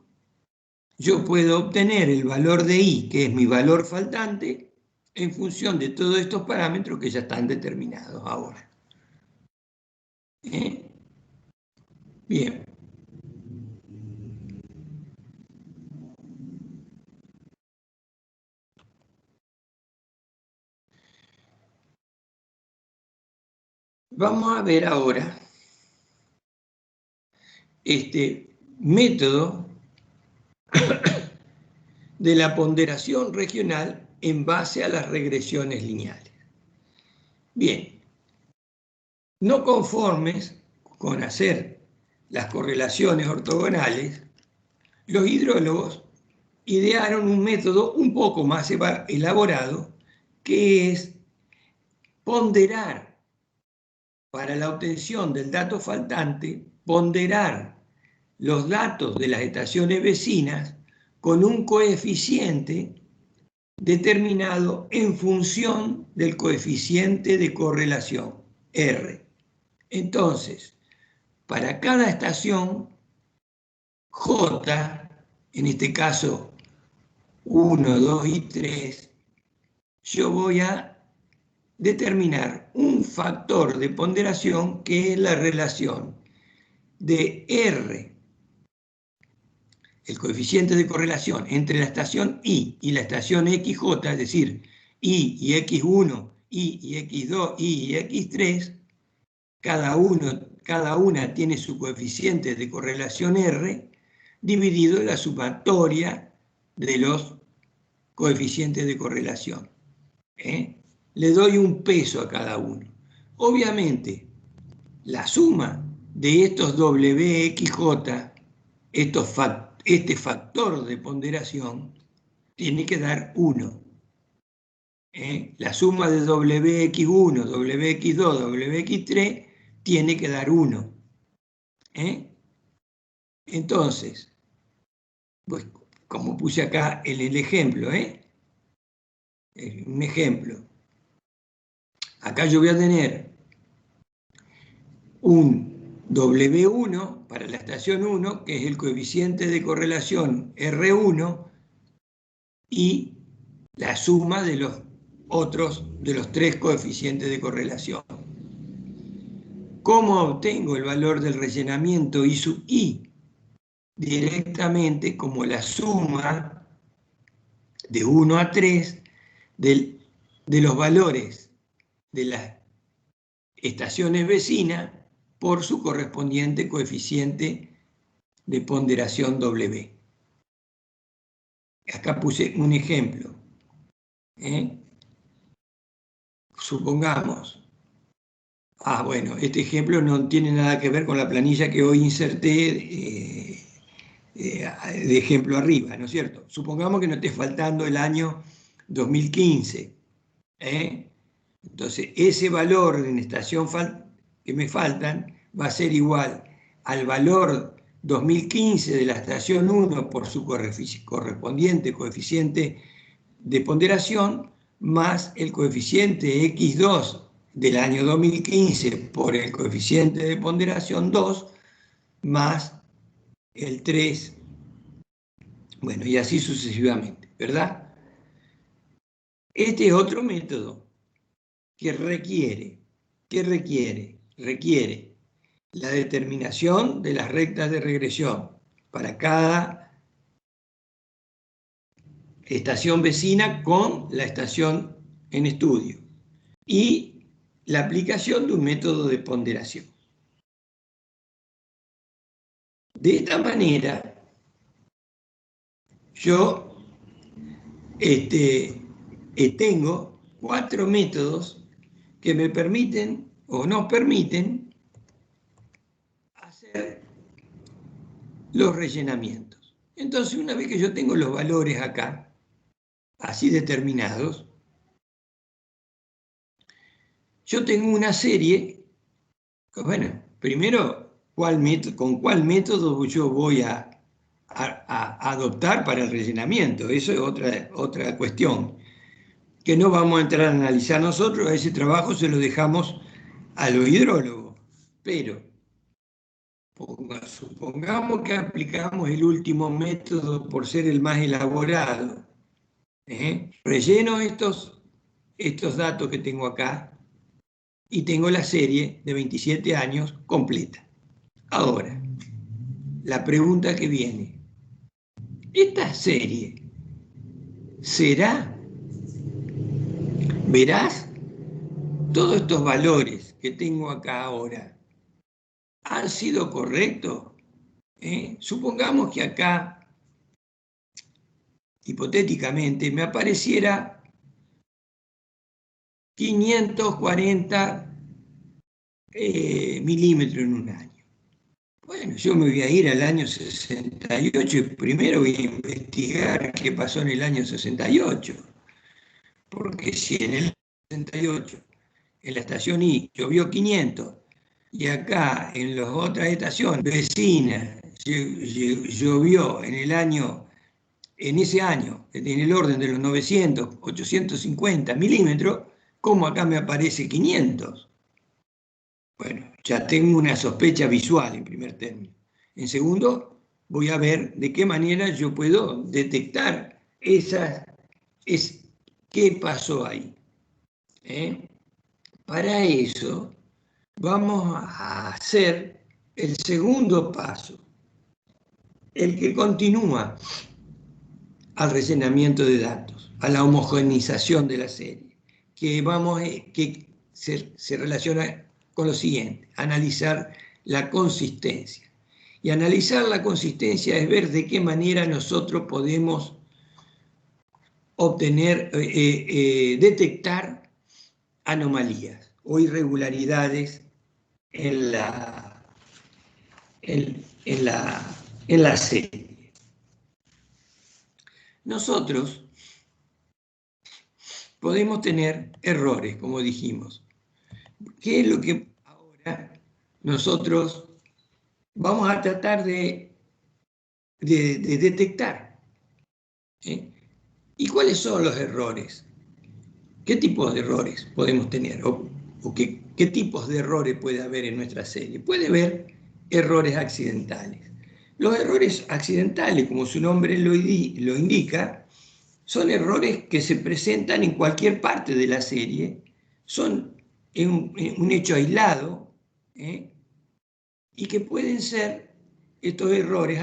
yo puedo obtener el valor de I, que es mi valor faltante, en función de todos estos parámetros que ya están determinados ahora. Bien. Vamos a ver ahora este método de la ponderación regional en base a las regresiones lineales. Bien, no conformes con hacer las correlaciones ortogonales, los hidrólogos idearon un método un poco más elaborado, que es ponderar para la obtención del dato faltante, ponderar los datos de las estaciones vecinas con un coeficiente determinado en función del coeficiente de correlación, R. Entonces, para cada estación, J, en este caso 1, 2 y 3, yo voy a determinar un factor de ponderación que es la relación de R, el coeficiente de correlación entre la estación I y la estación XJ, es decir, I y X1, I y X2, I y X3, cada una tiene su coeficiente de correlación R, dividido en la sumatoria de los coeficientes de correlación. Le doy un peso a cada uno. Obviamente, la suma de estos WXJ, este factor de ponderación, tiene que dar 1. La suma de WX1, WX2, WX3 tiene que dar 1. Entonces, pues, como puse acá en el ejemplo, un ejemplo. Acá yo voy a tener un W1 para la estación 1, que es el coeficiente de correlación R1, y la suma de los otros, de los 3 coeficientes de correlación. ¿Cómo obtengo el valor del rellenamiento I sub I? Directamente como la suma de 1 a 3 de los valores de las estaciones vecinas por su correspondiente coeficiente de ponderación W. Acá puse un ejemplo. Supongamos, bueno, este ejemplo no tiene nada que ver con la planilla que hoy inserté de ejemplo arriba, ¿no es cierto? Supongamos que no esté faltando el año 2015. Entonces, ese valor en estación que me faltan va a ser igual al valor 2015 de la estación 1 por su correspondiente coeficiente de ponderación más el coeficiente X2 del año 2015 por el coeficiente de ponderación 2 más el 3, bueno, y así sucesivamente, ¿verdad? Este es otro método que requiere la determinación de las rectas de regresión para cada estación vecina con la estación en estudio y la aplicación de un método de ponderación. De esta manera, yo tengo 4 métodos que me permiten o nos permiten hacer los rellenamientos. Entonces, una vez que yo tengo los valores acá, así determinados, yo tengo una serie, bueno, primero, ¿con cuál método yo voy a adoptar para el rellenamiento? Eso es otra cuestión, que no vamos a entrar a analizar nosotros, ese trabajo se lo dejamos a los hidrólogos, pero supongamos que aplicamos el último método por ser el más elaborado. Relleno estos datos que tengo acá y tengo la serie de 27 años completa. Ahora, la pregunta que viene, ¿esta serie será veraz? Todos estos valores que tengo acá ahora, ¿han sido correctos? Supongamos que acá, hipotéticamente, me apareciera 540 milímetros en un año. Bueno, yo me voy a ir al año 68 y primero voy a investigar qué pasó en el año 68. Porque si en el 68, en la estación I, llovió 500, y acá en las otras estaciones vecinas llovió en ese año, en el orden de los 900, 850 milímetros, ¿cómo acá me aparece 500? Bueno, ya tengo una sospecha visual en primer término. En segundo, voy a ver de qué manera yo puedo detectar qué pasó ahí. Para eso, vamos a hacer el segundo paso, el que continúa al rellenamiento de datos, a la homogeneización de la serie, que se relaciona con lo siguiente, analizar la consistencia. Y analizar la consistencia es ver de qué manera nosotros podemos obtener, detectar anomalías o irregularidades en la serie. Nosotros podemos tener errores, como dijimos. ¿Qué es lo que ahora nosotros vamos a tratar de detectar? ¿Y cuáles son los errores? ¿Qué tipos de errores podemos tener? ¿O qué tipos de errores puede haber en nuestra serie? Puede haber errores accidentales. Los errores accidentales, como su nombre lo indica, son errores que se presentan en cualquier parte de la serie, son un hecho aislado Y que pueden ser estos errores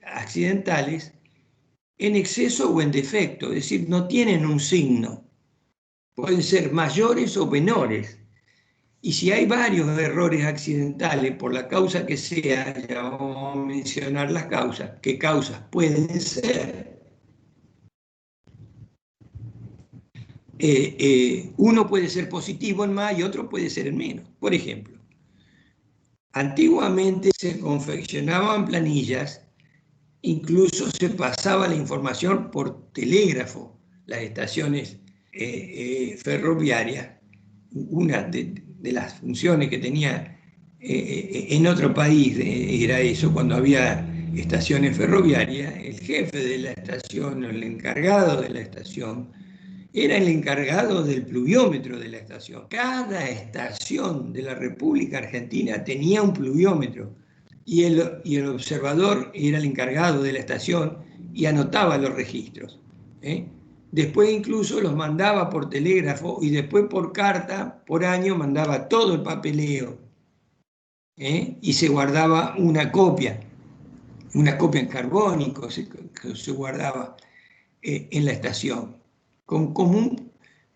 accidentales en exceso o en defecto, es decir, no tienen un signo, pueden ser mayores o menores. Y si hay varios errores accidentales, por la causa que sea, ya vamos a mencionar las causas, ¿qué causas pueden ser? Uno puede ser positivo en más y otro puede ser en menos. Por ejemplo, antiguamente se confeccionaban planillas, incluso se pasaba la información por telégrafo, las estaciones ferroviarias. Una de las funciones que tenía en otro país era eso, cuando había estaciones ferroviarias, el jefe de la estación, el encargado de la estación, era el encargado del pluviómetro de la estación. Cada estación de la República Argentina tenía un pluviómetro y el observador era el encargado de la estación y anotaba los registros. Después incluso los mandaba por telégrafo y después por carta, por año, mandaba todo el papeleo. Y se guardaba una copia en carbónico se guardaba en la estación.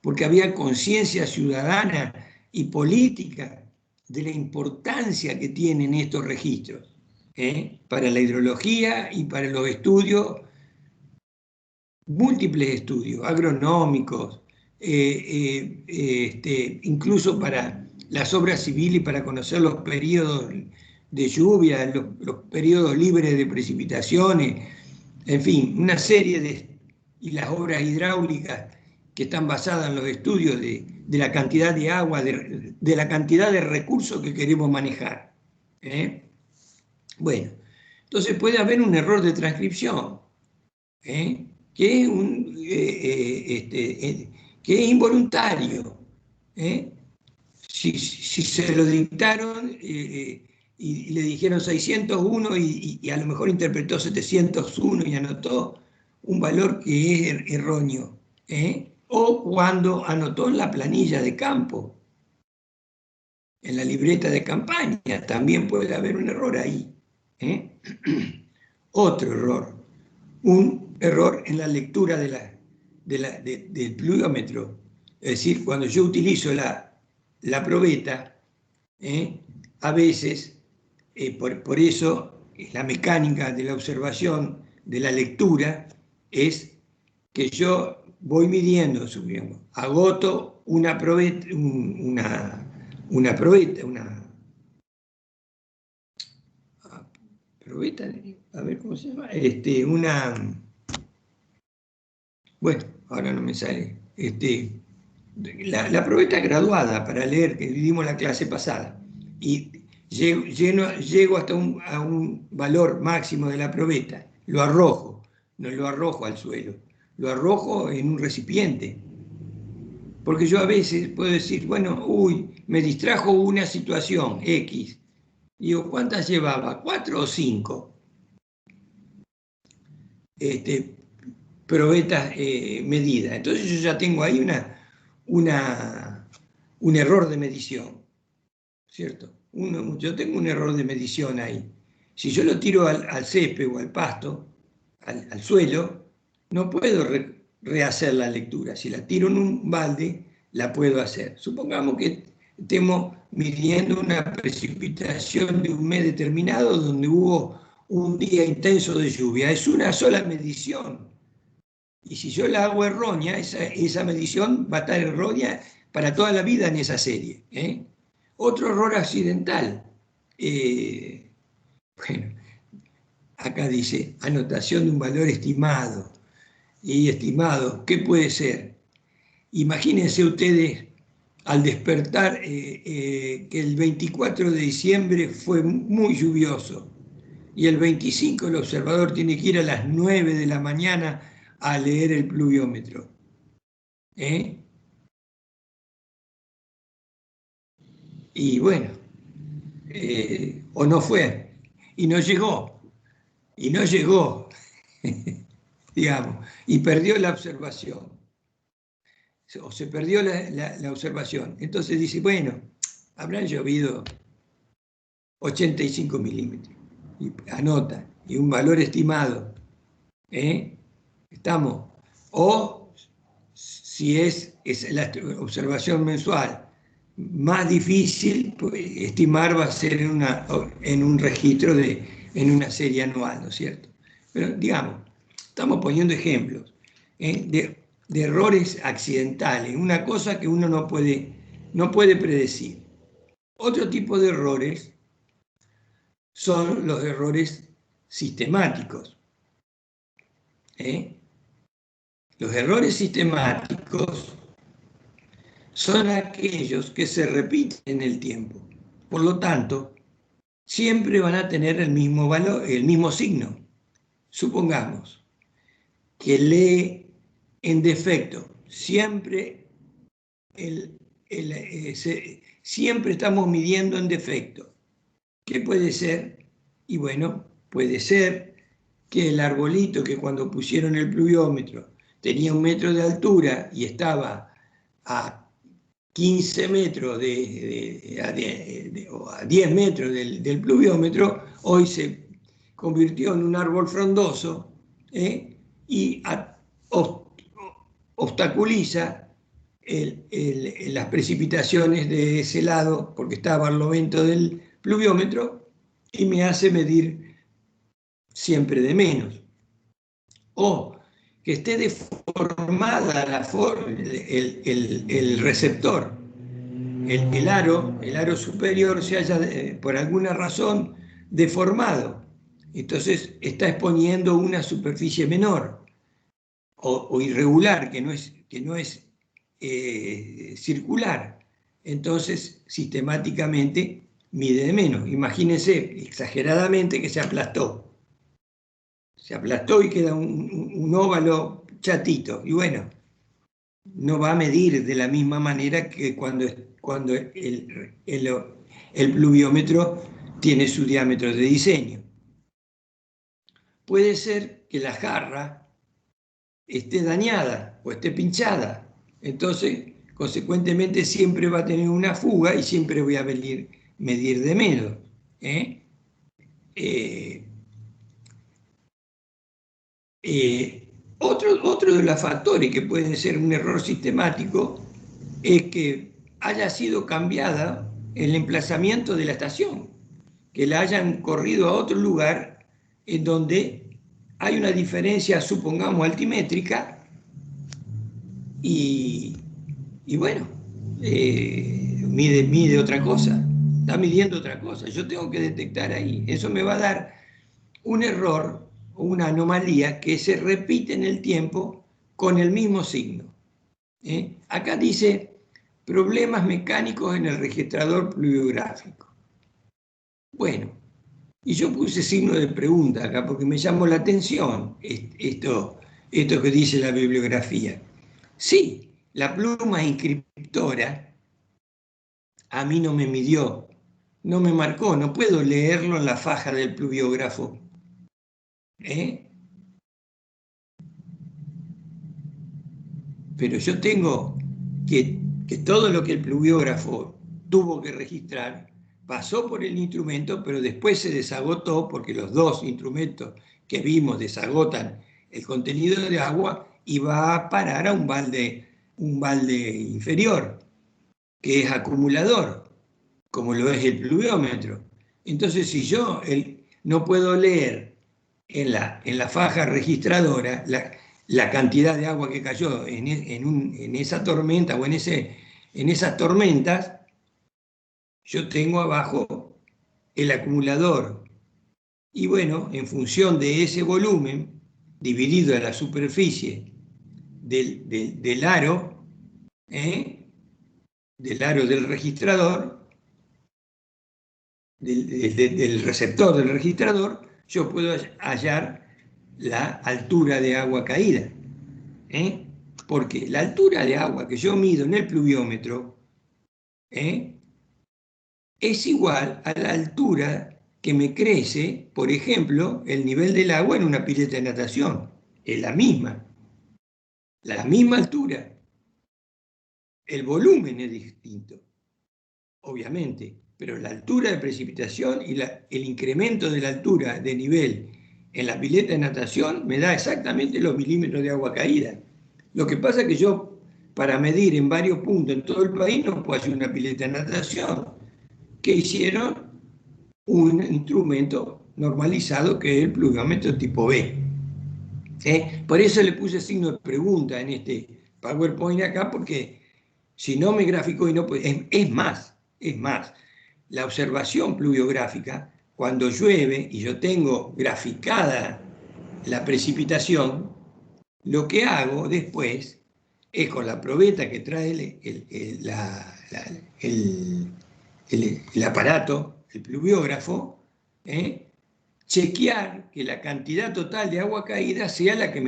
Porque había conciencia ciudadana y política de la importancia que tienen estos registros para la hidrología y para los estudios, múltiples estudios agronómicos, incluso para las obras civiles y para conocer los periodos de lluvia, los periodos libres de precipitaciones, en fin, una serie y las obras hidráulicas que están basadas en los estudios de la cantidad de agua, de la cantidad de recursos que queremos manejar. Bueno, entonces puede haber un error de transcripción, que es involuntario. Si se lo dictaron y le dijeron 601 y a lo mejor interpretó 701 y anotó un valor que es erróneo. O cuando anotó en la planilla de campo, en la libreta de campaña, también puede haber un error ahí. Otro error, un error en la lectura del pluviómetro. Es decir, cuando yo utilizo la probeta, a veces, por eso la mecánica de la observación, de la lectura, es que yo voy midiendo, supongamos, agoto una probeta, probeta, a ver cómo se llama, bueno, ahora no me sale, la probeta graduada para leer, que vimos la clase pasada, y llego hasta a un valor máximo de la probeta, lo arrojo, no lo arrojo al suelo, lo arrojo en un recipiente. Porque yo a veces puedo decir, bueno, me distrajo una situación X. Digo, ¿cuántas llevaba? ¿4 o 5? Probetas medidas. Entonces yo ya tengo ahí un error de medición, ¿cierto? Yo tengo un error de medición ahí. Si yo lo tiro al césped o al pasto, al suelo, no puedo rehacer la lectura. Si la tiro en un balde, la puedo hacer. Supongamos que estemos midiendo una precipitación de un mes determinado donde hubo un día intenso de lluvia. Es una sola medición. Y si yo la hago errónea, esa medición va a estar errónea para toda la vida en esa serie. Otro error accidental. Bueno, acá dice anotación de un valor estimado. Y estimado, ¿qué puede ser? Imagínense ustedes al despertar que el 24 de diciembre fue muy lluvioso y el 25 el observador tiene que ir a las 9 de la mañana a leer el pluviómetro. Y bueno, o no fue, y no llegó, digamos, y perdió la observación, o se perdió la observación. Entonces dice, bueno, habrán llovido 85 milímetros. Y anota, y un valor estimado. Estamos. O si es la observación mensual más difícil, pues, estimar va a ser en un registro en una serie anual, ¿no es cierto? Pero digamos, estamos poniendo ejemplos de errores accidentales, una cosa que uno no puede predecir. Otro tipo de errores son los errores sistemáticos. Los errores sistemáticos son aquellos que se repiten en el tiempo. Por lo tanto, siempre van a tener el mismo valor, el mismo signo. Supongamos que lee en defecto. Siempre, siempre estamos midiendo en defecto. ¿Qué puede ser? Y bueno, puede ser que el arbolito que cuando pusieron el pluviómetro tenía 1 metro de altura y estaba a 15 metros o a 10 metros del pluviómetro, hoy se convirtió en un árbol frondoso y obstaculiza las precipitaciones de ese lado porque está a barlovento del pluviómetro y me hace medir siempre de menos. O que esté deformada el receptor, el aro superior se haya por alguna razón deformado. Entonces está exponiendo una superficie menor o irregular, que no es circular. Entonces sistemáticamente mide de menos. Imagínense exageradamente que se aplastó y queda un óvalo chatito. Y bueno, no va a medir de la misma manera que cuando el pluviómetro tiene su diámetro de diseño. Puede ser que la jarra esté dañada o esté pinchada. Entonces, consecuentemente, siempre va a tener una fuga y siempre voy a medir de menos. Otro de los factores que puede ser un error sistemático es que haya sido cambiada el emplazamiento de la estación, que la hayan corrido a otro lugar en donde hay una diferencia, supongamos, altimétrica y bueno, mide otra cosa, está midiendo otra cosa. Yo tengo que detectar ahí. Eso me va a dar un error o una anomalía que se repite en el tiempo con el mismo signo. Acá dice problemas mecánicos en el registrador pluviográfico. Bueno, y yo puse signo de pregunta acá porque me llamó la atención esto que dice la bibliografía. Sí, la pluma inscriptora a mí no me midió, no me marcó, no puedo leerlo en la faja del pluviógrafo. Pero yo tengo que todo lo que el pluviógrafo tuvo que registrar pasó por el instrumento, pero después se desagotó porque los dos instrumentos que vimos desagotan el contenido de agua y va a parar a un balde inferior, que es acumulador, como lo es el pluviómetro. Entonces, si yo no puedo leer en la faja registradora la cantidad de agua que cayó en esa tormenta o en esas tormentas, yo tengo abajo el acumulador. Y bueno, en función de ese volumen, dividido a la superficie del aro, del aro del registrador, del receptor del registrador, yo puedo hallar la altura de agua caída. Porque la altura de agua que yo mido en el pluviómetro es igual a la altura que me crece, por ejemplo, el nivel del agua en una pileta de natación. Es la misma altura. El volumen es distinto, obviamente. pero la altura de precipitación y el incremento de la altura de nivel en la pileta de natación me da exactamente los milímetros de agua caída. Lo que pasa es que yo, para medir en varios puntos en todo el país, no puedo hacer una pileta de natación. ¿Qué hicieron? Un instrumento normalizado que es el pluviómetro tipo B. Por eso le puse signo de pregunta en este PowerPoint acá, porque si no me graficó y no puede, es más, la observación pluviográfica, cuando llueve y yo tengo graficada la precipitación, lo que hago después es con la probeta que trae el aparato, el pluviógrafo, chequear que la cantidad total de agua caída sea la que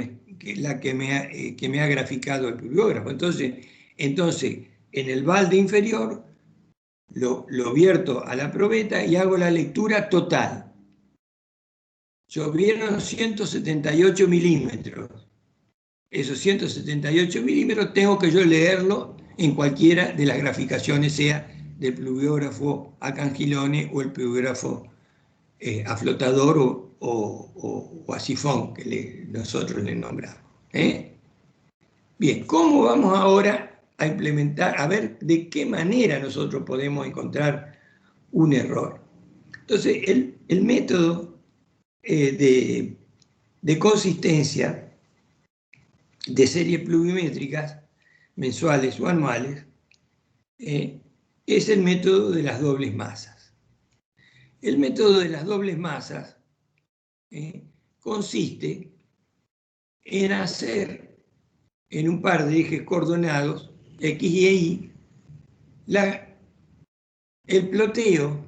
me ha graficado el pluviógrafo. Entonces, en el balde inferior lo vierto a la probeta y hago la lectura total. Llovieron 178 milímetros. Esos 178 milímetros tengo que yo leerlo en cualquiera de las graficaciones, sea del pluviógrafo a Cangilone o el pluviógrafo a flotador o a sifón, que nosotros le nombramos. Bien, ¿cómo vamos ahora a implementar, a ver de qué manera nosotros podemos encontrar un error? Entonces, el método de consistencia de series pluviométricas mensuales o anuales es el método de las dobles masas. El método de las dobles masas consiste en hacer en un par de ejes coordenados, X y Y, el ploteo,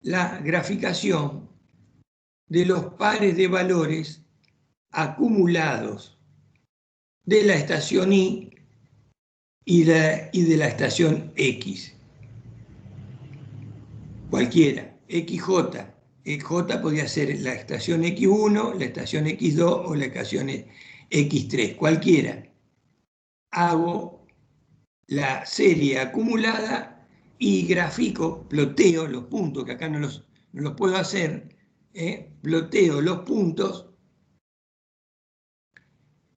la graficación de los pares de valores acumulados de la estación Y y de la estación X. Cualquiera, XJ. XJ podría ser la estación X1, la estación X2 o la estación X3, cualquiera. Hago la serie acumulada y grafico, ploteo los puntos, que acá no los puedo hacer, ploteo los puntos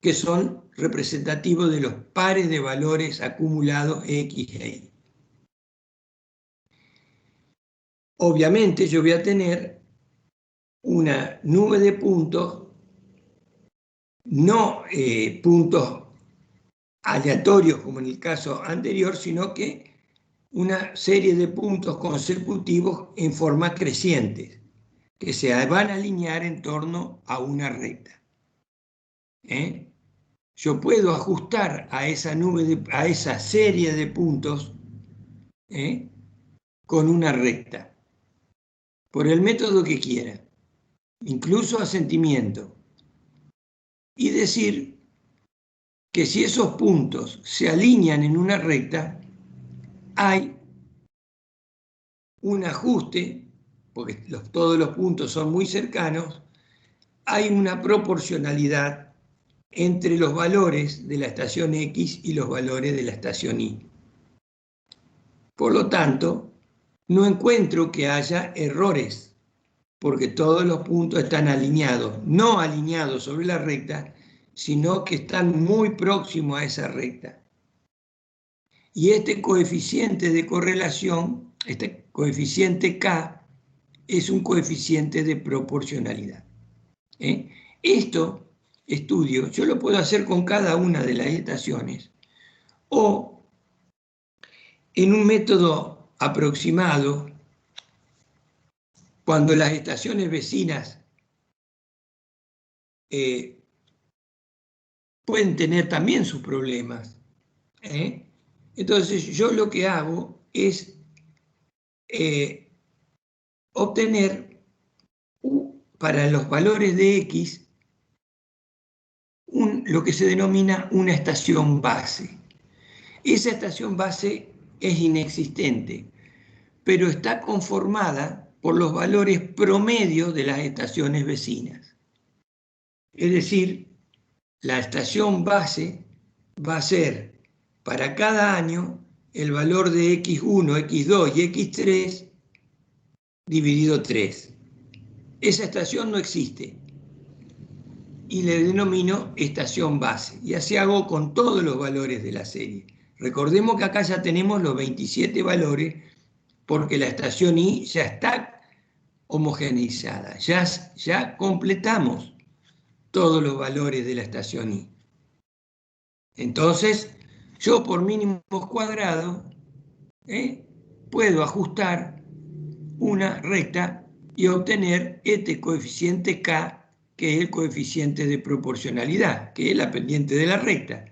que son representativos de los pares de valores acumulados X e Y. Obviamente yo voy a tener una nube de puntos, no puntos aleatorios como en el caso anterior, sino que una serie de puntos consecutivos en forma creciente, que se van a alinear en torno a una recta. Yo puedo ajustar a esa a esa serie de puntos con una recta, por el método que quiera, incluso asentimiento, y decir que si esos puntos se alinean en una recta, hay un ajuste, porque todos los puntos son muy cercanos, hay una proporcionalidad entre los valores de la estación X y los valores de la estación Y. Por lo tanto, no encuentro que haya errores, porque todos los puntos están alineados, no alineados sobre la recta, sino que están muy próximos a esa recta. Y este coeficiente de correlación, este coeficiente K, es un coeficiente de proporcionalidad. Estudio, yo lo puedo hacer con cada una de las estaciones, o en un método aproximado, cuando las estaciones vecinas pueden tener también sus problemas. Entonces yo lo que hago es obtener para los valores de X lo que se denomina una estación base. Esa estación base es inexistente, pero está conformada por los valores promedio de las estaciones vecinas. Es decir, la estación base va a ser para cada año el valor de x1, x2 y x3 dividido 3. Esa estación no existe y le denomino estación base. Y así hago con todos los valores de la serie. Recordemos que acá ya tenemos los 27 valores porque la estación I ya está homogeneizada. Ya completamos todos los valores de la estación I. Entonces, yo por mínimos cuadrados puedo ajustar una recta y obtener este coeficiente K, que es el coeficiente de proporcionalidad, que es la pendiente de la recta.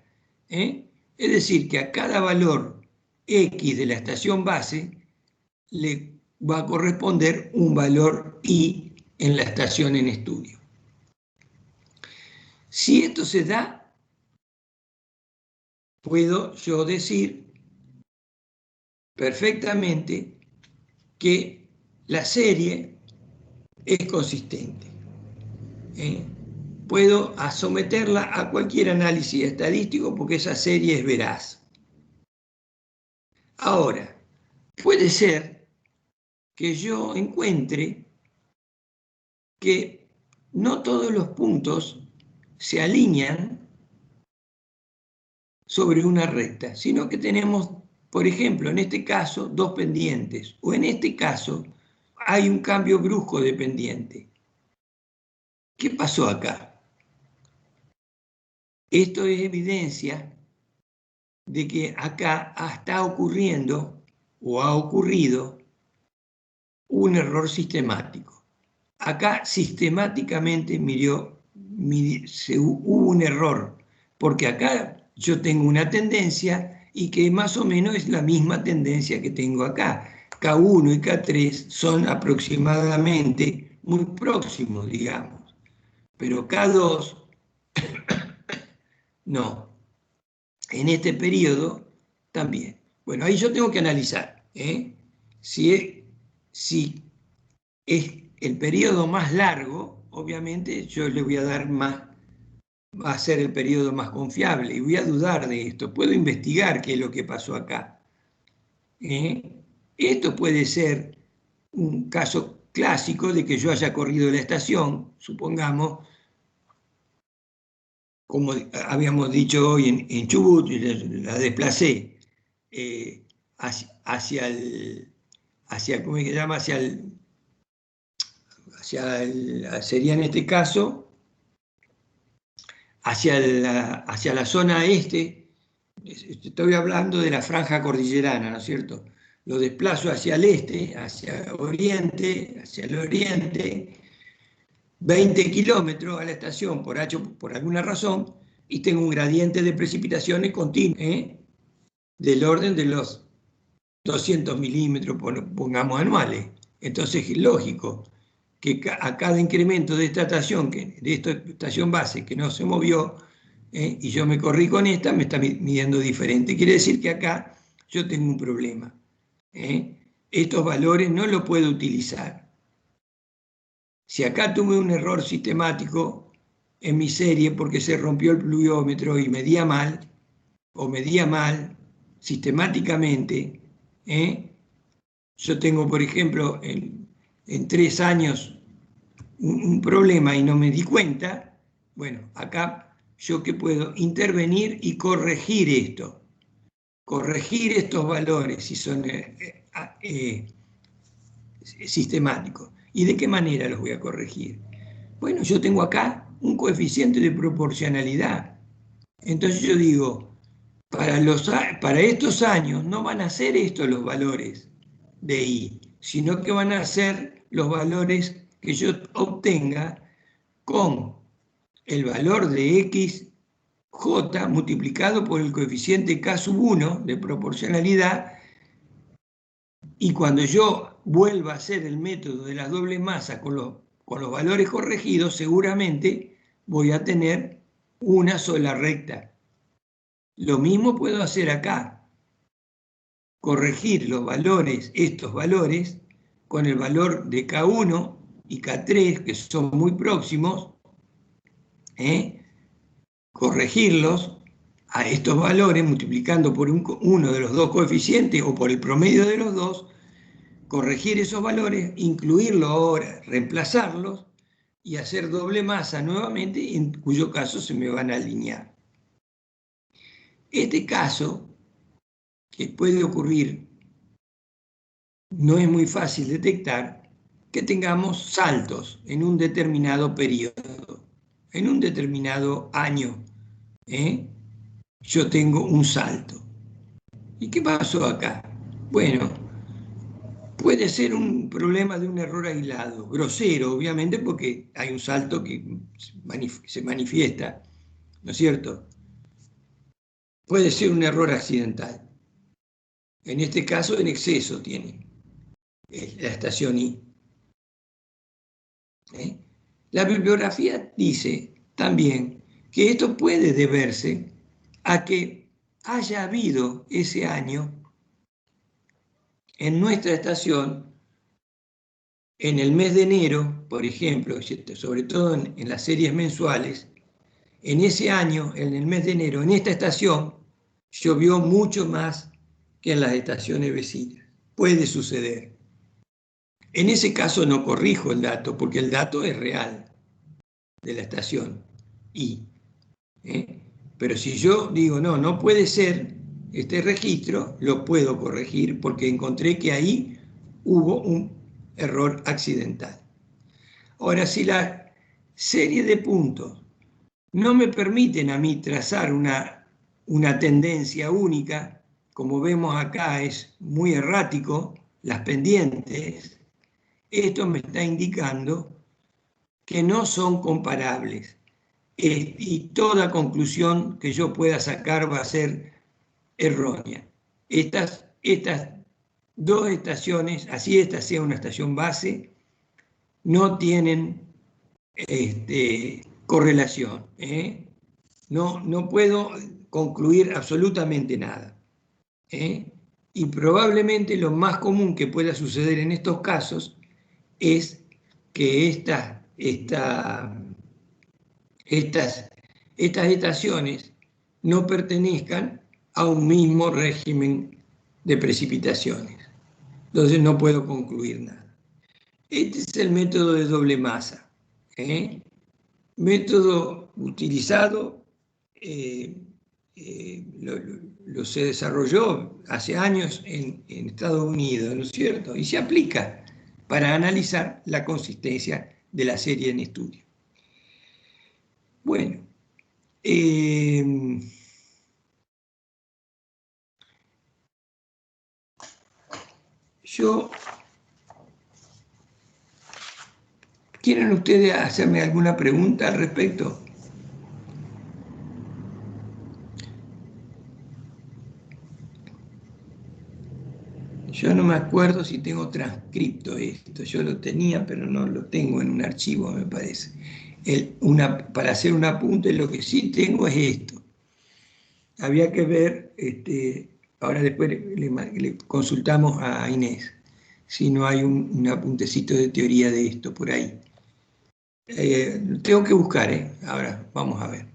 Es decir, que a cada valor X de la estación base le va a corresponder un valor Y en la estación en estudio. Si esto se da, puedo yo decir perfectamente que la serie es consistente. Puedo someterla a cualquier análisis estadístico porque esa serie es veraz. Ahora, puede ser que yo encuentre que no todos los puntos se alinean sobre una recta, sino que tenemos, por ejemplo, en este caso, dos pendientes, o en este caso, hay un cambio brusco de pendiente. ¿Qué pasó acá? Esto es evidencia de que acá está ocurriendo o ha ocurrido un error sistemático. Acá sistemáticamente hubo un error, porque acá yo tengo una tendencia y que más o menos es la misma tendencia que tengo acá. K1 y K3 son aproximadamente muy próximos, digamos, pero K2 no. En este periodo también. Bueno, ahí yo tengo que analizar si es el periodo más largo, obviamente yo le voy a dar más, va a ser el periodo más confiable y voy a dudar de esto. Puedo investigar qué es lo que pasó acá. Esto puede ser un caso clásico de que yo haya corrido la estación, supongamos, como habíamos dicho hoy en Chubut, la desplacé hacia ¿cómo se llama? Sería en este caso, hacia la zona este. Estoy hablando de la franja cordillerana, ¿no es cierto? Lo desplazo hacia el este, hacia el oriente, 20 kilómetros a la estación por alguna razón, y tengo un gradiente de precipitaciones continuo, del orden de los 200 milímetros, pongamos anuales. Entonces es lógico que a cada incremento de esta estación, de esta estación base que no se movió, y yo me corrí con esta, me está midiendo diferente. Quiere decir que acá yo tengo un problema. Estos valores no los puedo utilizar. Si acá tuve un error sistemático en mi serie porque se rompió el pluviómetro y medía mal, o medía mal sistemáticamente, yo tengo, por ejemplo, en 3 años un problema y no me di cuenta, bueno, acá yo que puedo intervenir y corregir esto, corregir estos valores si son sistemáticos. ¿Y de qué manera los voy a corregir? Bueno, yo tengo acá un coeficiente de proporcionalidad. Entonces yo digo, para estos años no van a ser estos los valores de I, sino que van a ser los valores que yo obtenga con el valor de XJ multiplicado por el coeficiente K sub 1 de proporcionalidad, y cuando yo vuelva a hacer el método de las dobles masas con los valores corregidos, seguramente voy a tener una sola recta. Lo mismo puedo hacer acá, corregir los valores, estos valores, con el valor de K1 y K3, que son muy próximos, corregirlos, a estos valores, multiplicando por uno de los dos coeficientes o por el promedio de los dos, corregir esos valores, incluirlos ahora, reemplazarlos y hacer doble masa nuevamente, en cuyo caso se me van a alinear. Este caso, que puede ocurrir, no es muy fácil detectar que tengamos saltos en un determinado periodo, en un determinado año. Yo tengo un salto. ¿Y qué pasó acá? Bueno, puede ser un problema de un error aislado, grosero, obviamente, porque hay un salto que se manifiesta, ¿no es cierto? Puede ser un error accidental. En este caso, en exceso tiene la estación I. La bibliografía dice también que esto puede deberse a que haya habido ese año en nuestra estación, en el mes de enero, por ejemplo, sobre todo en las series mensuales, en ese año, en el mes de enero, en esta estación, llovió mucho más que en las estaciones vecinas. Puede suceder. En ese caso no corrijo el dato, porque el dato es real de la estación I. Pero si yo digo, no, no puede ser este registro, lo puedo corregir porque encontré que ahí hubo un error accidental. Ahora, si la serie de puntos no me permiten a mí trazar una tendencia única, como vemos acá es muy errático, las pendientes, esto me está indicando que no son comparables. Y toda conclusión que yo pueda sacar va a ser errónea. Estas dos estaciones, así esta sea una estación base, no tienen correlación. No puedo concluir absolutamente nada. Y probablemente lo más común que pueda suceder en estos casos es que estas estaciones no pertenezcan a un mismo régimen de precipitaciones. Entonces no puedo concluir nada. Este es el método de doble masa. Método utilizado, se desarrolló hace años en Estados Unidos, ¿no es cierto? Y se aplica para analizar la consistencia de la serie en estudio. Bueno, ¿quieren ustedes hacerme alguna pregunta al respecto? Yo no me acuerdo si tengo transcripto esto. Yo lo tenía, pero no lo tengo en un archivo, me parece. Para hacer un apunte, lo que sí tengo es esto. Había que ver, ahora después le consultamos a Inés, si no hay un apuntecito de teoría de esto por ahí. Tengo que buscar, ahora vamos a ver.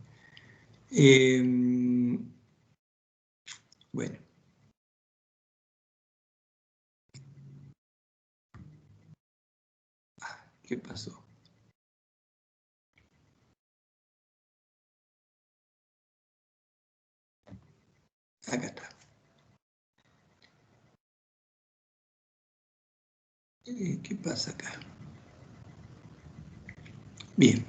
Bueno. ¿Qué pasó? Acá está. ¿Qué pasa acá? Bien.